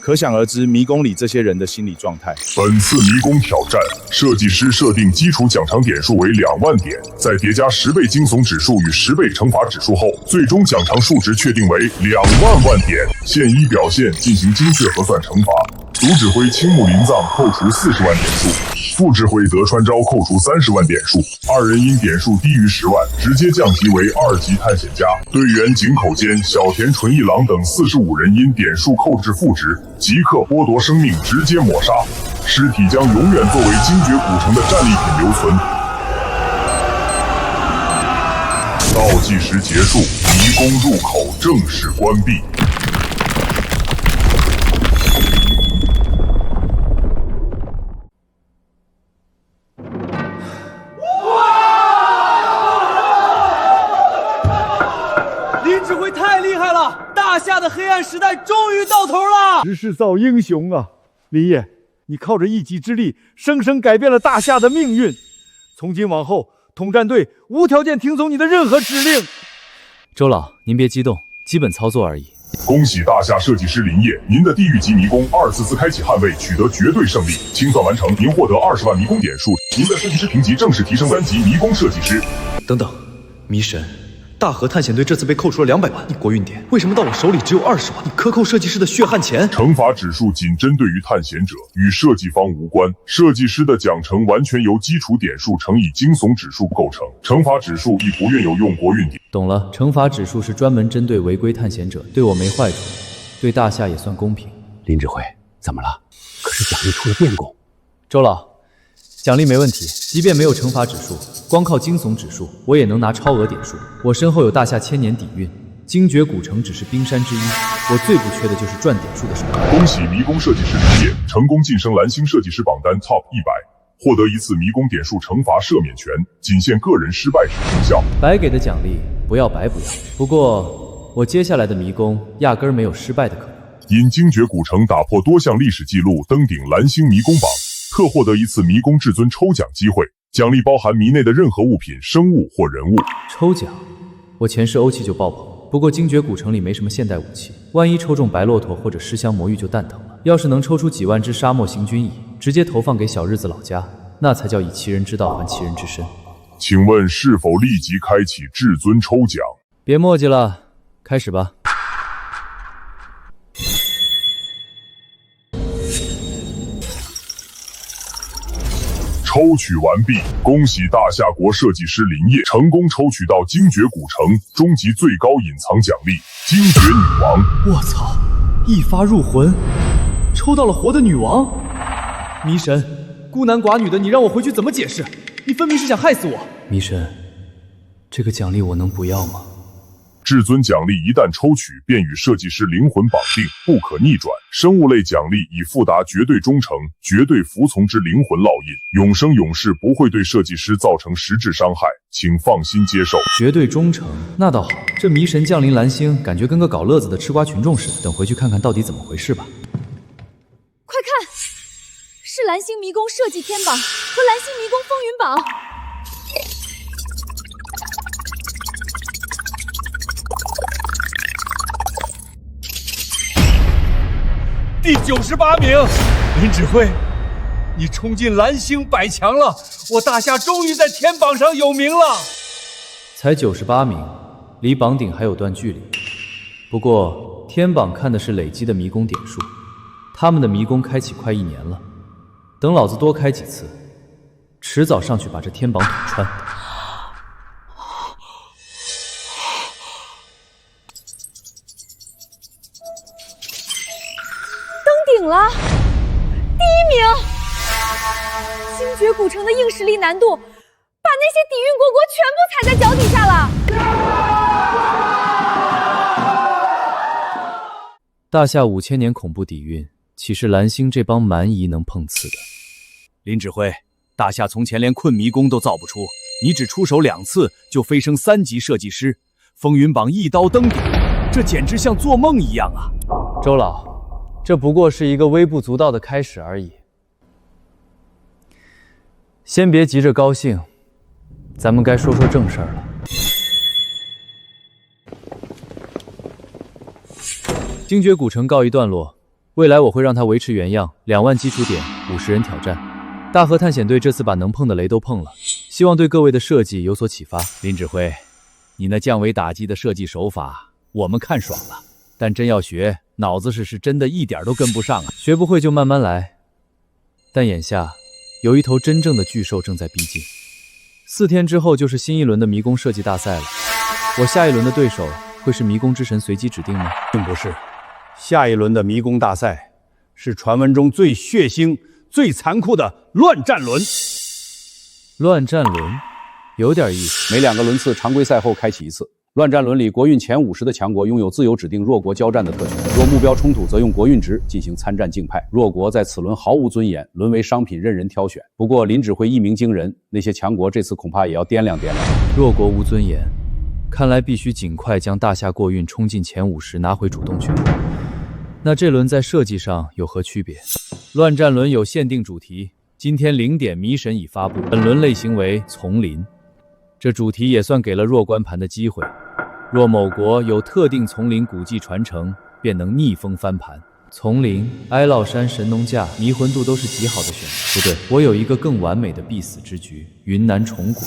可想而知，迷宫里这些人的心理状态。本次迷宫挑战，设计师设定基础奖偿点数为2万点，再叠加10倍惊悚指数与10倍惩罚指数后，最终奖偿数值确定为2万点。现依表现进行精确核算惩罚。主指挥青木林藏扣除40万点数，副指挥德川昭扣除30万点数，2人因点数低于10万，直接降级为2级探险家。队员井口坚、小田纯一郎等45人因点数扣至负值，即刻剥夺生命，直接抹杀，尸体将永远作为精绝古城的战利品留存。倒计时结束，迷宫入口正式关闭。林指挥太厉害了，大夏的黑暗时代终于到头了！时势造英雄啊，林业，你靠着一己之力，生生改变了大夏的命运。从今往后，统战队无条件听从你的任何指令。周老，您别激动，基本操作而已。恭喜大夏设计师林业，您的地狱级迷宫2次开启捍卫取得绝对胜利，清算完成，您获得20万迷宫点数，您的设计师评级正式提升3级迷宫设计师。等等，迷神，大河探险队这次被扣除了200万，你国运点为什么到我手里只有20万？你克扣设计师的血汗钱。惩罚指数仅针对于探险者，与设计方无关。设计师的奖惩完全由基础点数乘以惊悚指数构成，惩罚指数亦不愿有用国运点。懂了，惩罚指数是专门针对违规探险者，对我没坏处，对大夏也算公平。林指挥，怎么了？可是奖励出了变故。周老，奖励没问题，即便没有惩罚指数，光靠惊悚指数，我也能拿超额点数。我身后有大夏千年底蕴，精绝古城只是冰山之一，我最不缺的就是赚点数的手段。恭喜迷宫设计师林业成功晋升蓝星设计师榜单 TOP 100，获得1次迷宫点数惩罚赦免权，仅限个人失败时生效。白给的奖励不要白不要。不过我接下来的迷宫压根儿没有失败的可能。因精绝古城打破多项历史记录，登顶蓝星迷宫榜，特获得1次迷宫至尊抽奖机会，奖励包含迷内的任何物品、生物或人物。抽奖，我前世欧气就爆棚。不过精绝古城里没什么现代武器，万一抽中白骆驼或者尸香魔芋就蛋疼了。要是能抽出几万只沙漠行军蚁，直接投放给小日子老家，那才叫以其人之道还其人之身。请问是否立即开启至尊抽奖？别墨迹了，开始吧。抽取完毕，恭喜大夏国设计师林业成功抽取到精绝古城终极最高隐藏奖励——精绝女王。我操！一发入魂，抽到了活的女王。迷神，孤男寡女的，你让我回去怎么解释？你分明是想害死我！迷神，这个奖励我能不要吗？至尊奖励一旦抽取，便与设计师灵魂绑定，不可逆转。生物类奖励以富达绝对忠诚、绝对服从之灵魂烙印，永生永世不会对设计师造成实质伤害，请放心接受。绝对忠诚，那倒好。这迷神降临蓝星，感觉跟个搞乐子的吃瓜群众似的。等回去看看到底怎么回事吧。快看，是蓝星迷宫设计天榜和蓝星迷宫风云榜。第98名，林指挥，你冲进蓝星100强了，我大夏终于在天榜上有名了。才98名，离榜顶还有段距离。不过天榜看的是累积的迷宫点数，他们的迷宫开启快1年了，等老子多开几次，迟早上去把这天榜捅穿。精绝古城的硬实力难度，把那些底蕴国全部踩在脚底下了。大夏5000年恐怖底蕴，岂是蓝星这帮蛮夷能碰瓷的？林指挥，大夏从前连困迷宫都造不出，你只出手2次就飞升3级设计师，风云榜一刀登顶，这简直像做梦一样啊！周老，这不过是一个微不足道的开始而已。先别急着高兴，咱们该说说正事儿了。精绝古城告一段落，未来我会让它维持原样，2万基础点，50人挑战。大河探险队这次把能碰的雷都碰了，希望对各位的设计有所启发。林指挥，你那降维打击的设计手法，我们看爽了，但真要学，脑子是真的一点都跟不上啊！学不会就慢慢来。但眼下有一头真正的巨兽正在逼近，4天之后就是新一轮的迷宫设计大赛了。我下一轮的对手会是迷宫之神随机指定吗？并不是。下一轮的迷宫大赛是传闻中最血腥、最残酷的乱战轮。乱战轮有点意思。每2个轮次常规赛后开启一次。乱战轮里，国运前50的强国拥有自由指定弱国交战的特权，若目标冲突，则用国运值进行参战竞派。弱国在此轮毫无尊严，沦为商品任人挑选。不过林指挥一鸣惊人，那些强国这次恐怕也要掂量掂量。弱国无尊严，看来必须尽快将大夏过运冲进前50，拿回主动权。那这轮在设计上有何区别？乱战轮有限定主题，今天0点迷神已发布，本轮类型为丛林。这主题也算给了弱关盘的机会，若某国有特定丛林古迹传承，便能逆风翻盘。丛林、哀悼山、神农架、迷魂渡都是极好的选择。不对，我有一个更完美的必死之局：云南虫谷，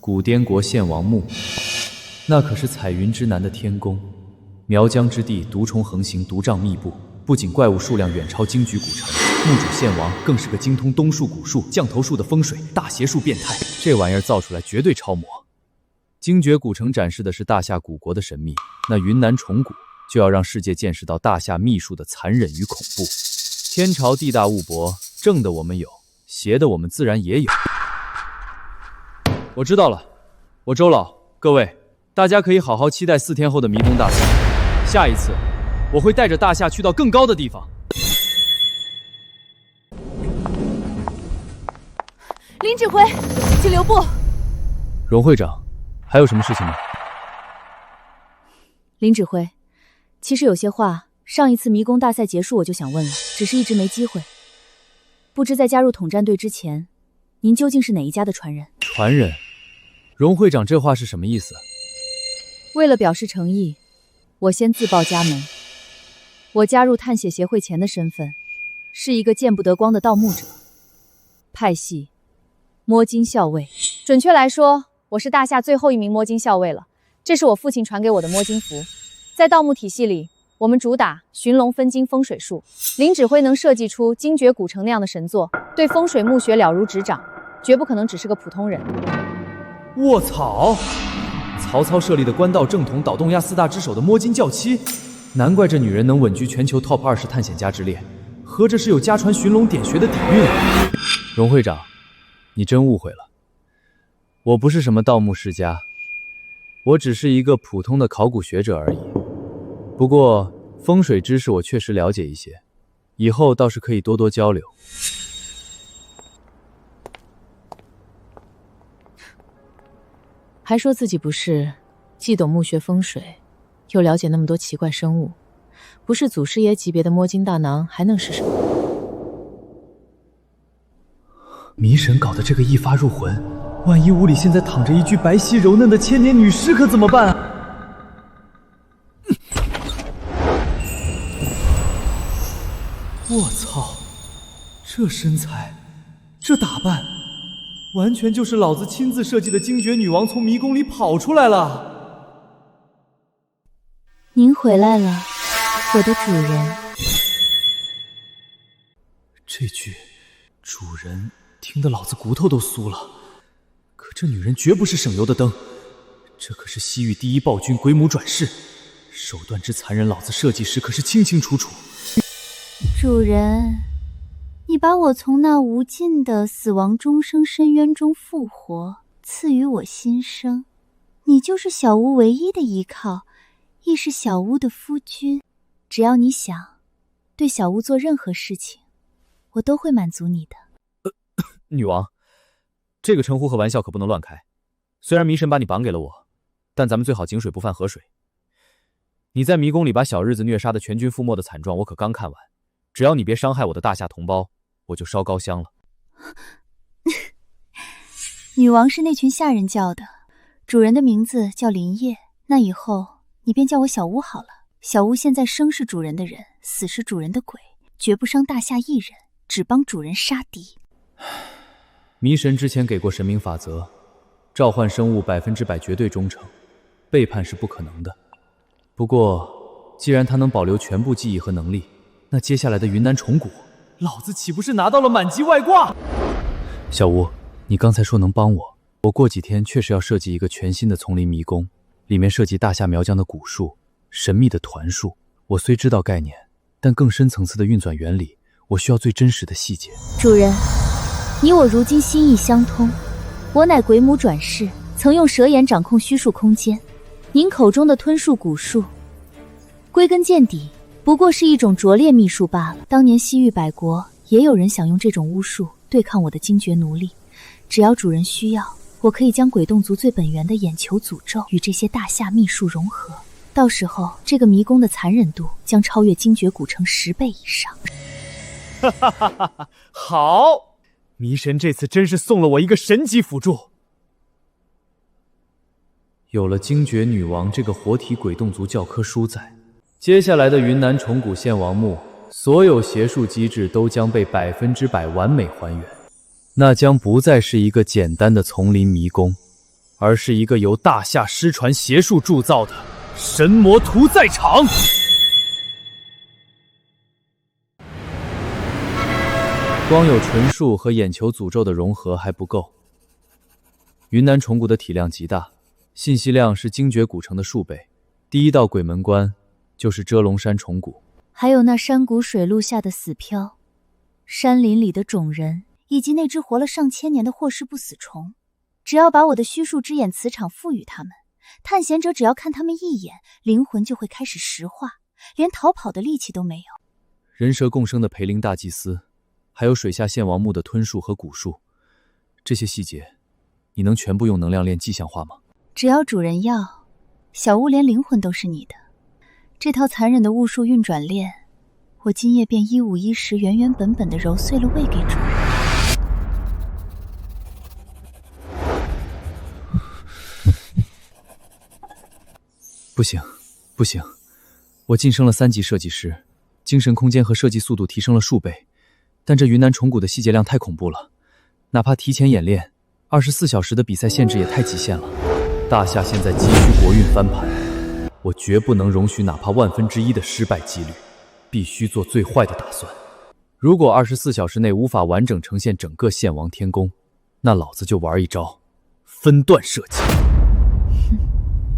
古滇国献王墓，那可是彩云之南的天宫。苗疆之地，毒虫横行，毒瘴密布，不仅怪物数量远超精举古城，墓主献王更是个精通东树、古树、降头术的风水大邪术变态。这玩意儿造出来绝对超模。精绝古城展示的是大夏古国的神秘，那云南虫谷就要让世界见识到大夏秘术的残忍与恐怖。天朝地大物博，正的我们有，邪的我们自然也有。我知道了，我周老，各位，大家可以好好期待4天后的迷宫大赛。下一次，我会带着大夏去到更高的地方。林指挥，请留步。荣会长，还有什么事情吗？林指挥，其实有些话，上一次迷宫大赛结束我就想问了，只是一直没机会。不知在加入统战队之前，您究竟是哪一家的传人？传人？荣会长这话是什么意思？为了表示诚意，我先自报家门。我加入探险协会前的身份，是一个见不得光的盗墓者，派系摸金校尉。准确来说，我是大夏最后一名摸金校尉了。这是我父亲传给我的摸金符。在盗墓体系里，我们主打寻龙分金风水术。林指挥能设计出精绝古城那样的神作，对风水墓穴了如指掌，绝不可能只是个普通人。卧槽！曹操设立的官道正统倒动亚4大之首的摸金教妻，难怪这女人能稳居全球 TOP 20探险家之列，合着是有家传寻龙点穴的底蕴啊！荣会长，你真误会了，我不是什么盗墓世家，我只是一个普通的考古学者而已。不过风水知识我确实了解一些，以后倒是可以多多交流。还说自己不是既懂墓穴风水，又了解那么多奇怪生物，不是祖师爷级别的摸金大囊，还能是什么？迷神搞的这个一发入魂，万一屋里现在躺着一具白皙柔嫩的千年女尸，可怎么办啊？我操，这身材，这打扮，完全就是老子亲自设计的精绝女王从迷宫里跑出来了。您回来了，我的主人。这句主人听得老子骨头都酥了。可这女人绝不是省油的灯，这可是西域第一暴君鬼母转世，手段之残忍，老子设计时可是清清楚楚。主人，你把我从那无尽的死亡终生深渊中复活，赐予我新生。你就是小屋唯一的依靠，亦是小屋的夫君。只要你想对小屋做任何事情，我都会满足你的。女王，这个称呼和玩笑可不能乱开。虽然迷神把你绑给了我，但咱们最好井水不犯河水。你在迷宫里把小日子虐杀的全军覆没的惨状，我可刚看完。只要你别伤害我的大夏同胞，我就烧高香了。女王是那群下人叫的，主人的名字叫林业，那以后你便叫我小屋好了。小屋现在生是主人的人，死是主人的鬼，绝不伤大夏一人，只帮主人杀敌。迷神之前给过神明法则，召唤生物100%绝对忠诚，背叛是不可能的。不过，既然他能保留全部记忆和能力，那接下来的云南虫谷，老子岂不是拿到了满级外挂？小吴，你刚才说能帮我，我过几天确实要设计一个全新的丛林迷宫，里面涉及大夏苗疆的蛊术、神秘的团术。我虽知道概念，但更深层次的运转原理，我需要最真实的细节。主人，你我如今心意相通，我乃鬼母转世，曾用蛇眼掌控虚数空间。您口中的吞术蛊术，归根见底不过是一种拙劣秘术罢了。当年西域百国也有人想用这种巫术对抗我的精绝奴隶，只要主人需要，我可以将鬼洞族最本源的眼球诅咒与这些大夏秘术融合，到时候这个迷宫的残忍度将超越精绝古城10倍以上。哈哈哈哈！好，迷神这次真是送了我一个神级辅助。有了精绝女王这个活体鬼洞族教科书在，接下来的云南虫谷献王墓，所有邪术机制都将被100%完美还原。那将不再是一个简单的丛林迷宫，而是一个由大夏失传邪术铸造的神魔屠宰场。光有纯术和眼球诅咒的融合还不够。云南虫谷的体量极大，信息量是精绝古城的数倍。第一道鬼门关就是遮龙山虫谷，还有那山谷水路下的死漂，山林里的种人，以及那只活了上千年的霍氏不死虫。只要把我的虚数之眼磁场赋予他们，探险者只要看他们一眼，灵魂就会开始石化，连逃跑的力气都没有。人蛇共生的培灵大祭司，还有水下献王墓的吞术和蛊术，这些细节你能全部用能量链迹象化吗？只要主人要，小屋连灵魂都是你的。这套残忍的巫术运转链，我今夜便1510原原本本的揉碎了喂给主人。不行，不行，我晋升了3级设计师，精神空间和设计速度提升了数倍，但这云南虫谷的细节量太恐怖了，哪怕提前演练，24小时的比赛限制也太极限了。大夏现在急需国运翻盘，我绝不能容许哪怕1/1000的失败几率，必须做最坏的打算。如果24小时内无法完整呈现整个献王天宫，那老子就玩一招分段设计。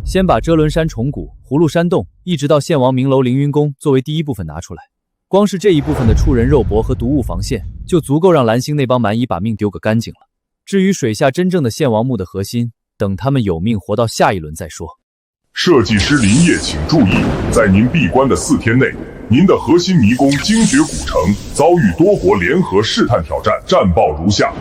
先把遮伦山虫谷、葫芦山洞一直到献王明楼凌云宫作为第一部分拿出来，光是这一部分的触人肉搏和毒物防线就足够让蓝星那帮蛮夷把命丢个干净了。至于水下真正的献王墓的核心，等他们有命活到下一轮再说。设计师林业请注意，在您闭关的4天内，您的核心迷宫精绝古城遭遇多国联合试探挑战，战报如下：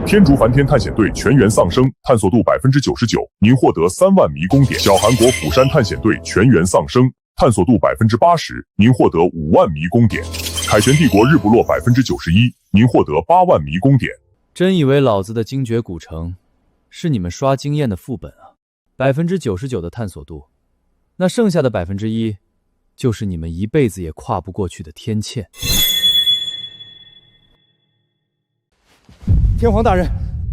天竺梵天探险队全员丧生，探索度99%，您获得3万迷宫点；小韩国釜山探险队全员丧生，探索度80%，您获得5万迷宫点；凯旋帝国日不落91%，您获得8万迷宫点。真以为老子的精绝古城是你们刷经验的副本啊？99%的探索度，那剩下的1%，就是你们一辈子也跨不过去的天堑。天皇大人，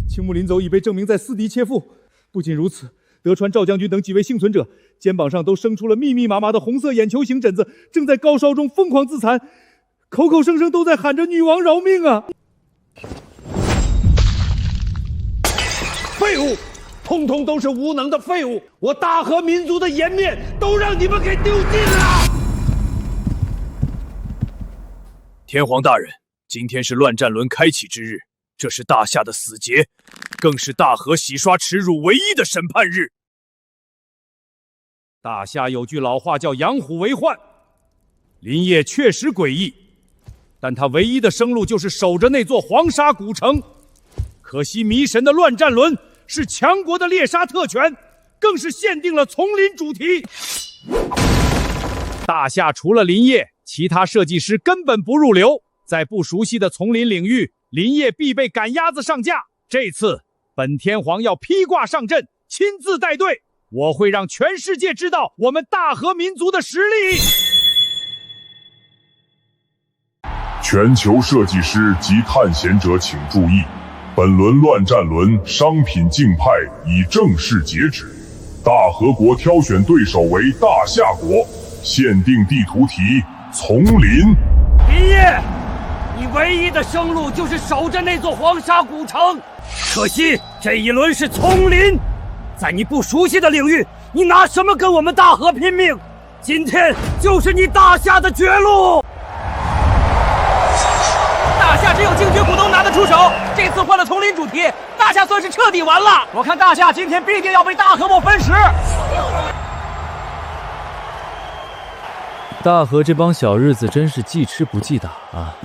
青木临走已被证明在私敌切腹。不仅如此，德川赵将军等几位幸存者肩膀上都生出了密密麻麻的红色眼球形疹子，正在高烧中疯狂自残，口口声声都在喊着女王饶命啊！废物，通通都是无能的废物！我大和民族的颜面都让你们给丢尽了！天皇大人，今天是乱战轮开启之日，这是大夏的死劫，更是大河洗刷耻辱唯一的审判日。大夏有句老话叫养虎为患，林业确实诡异，但他唯一的生路就是守着那座黄沙古城。可惜迷神的乱战轮是强国的猎杀特权，更是限定了丛林主题。大夏除了林业，其他设计师根本不入流，在不熟悉的丛林领域，林业必被赶鸭子上架。这次本天皇要披挂上阵，亲自带队，我会让全世界知道我们大和民族的实力。全球设计师及探险者请注意，本轮乱战轮商品竞派已正式截止，大和国挑选对手为大夏国，限定地图题丛林。林业，你唯一的生路就是守着那座黄沙古城，可惜这一轮是丛林，在你不熟悉的领域，你拿什么跟我们大和拼命？今天就是你大夏的绝路。大夏只有精绝股东拿得出手，这次换了丛林主题，大夏算是彻底完了。我看大夏今天必定要被大和我分食。大和这帮小日子真是记吃不记打啊！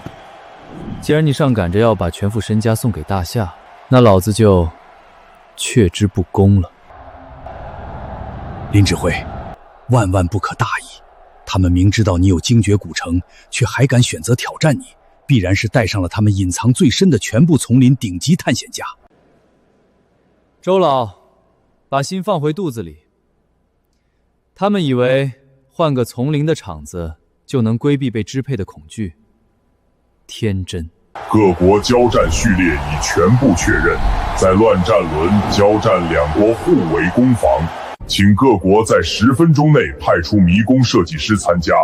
既然你上赶着要把全副身家送给大夏，那老子就却之不恭了。林指挥，万万不可大意！他们明知道你有精绝古城，却还敢选择挑战你，必然是带上了他们隐藏最深的全部丛林顶级探险家。周老，把心放回肚子里。他们以为换个丛林的场子就能规避被支配的恐惧，天真。各国交战序列已全部确认，在乱战轮交战两国互为攻防，请各国在10分钟内派出迷宫设计师参加，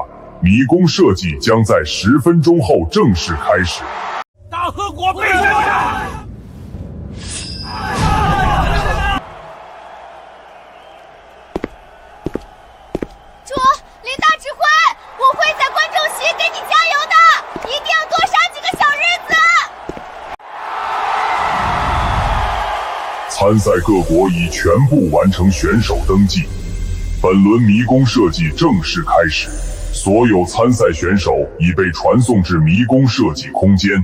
迷宫设计将在10分钟后正式开始。大和国被杀！主，林大指挥，我会在观众席给你加油的，一定要多杀几个小日子。参赛各国已全部完成选手登记，本轮迷宫设计正式开始，所有参赛选手已被传送至迷宫设计空间。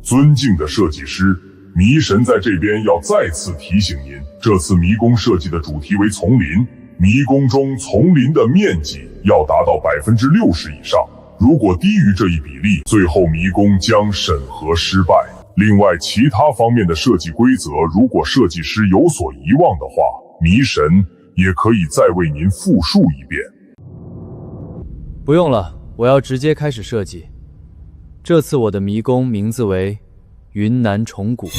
尊敬的设计师，迷神在这边要再次提醒您，这次迷宫设计的主题为丛林，迷宫中丛林的面积要达到60%以上，如果低于这一比例，最后迷宫将审核失败。另外，其他方面的设计规则，如果设计师有所遗忘的话，迷神也可以再为您复述一遍。不用了，我要直接开始设计。这次我的迷宫名字为云南虫谷。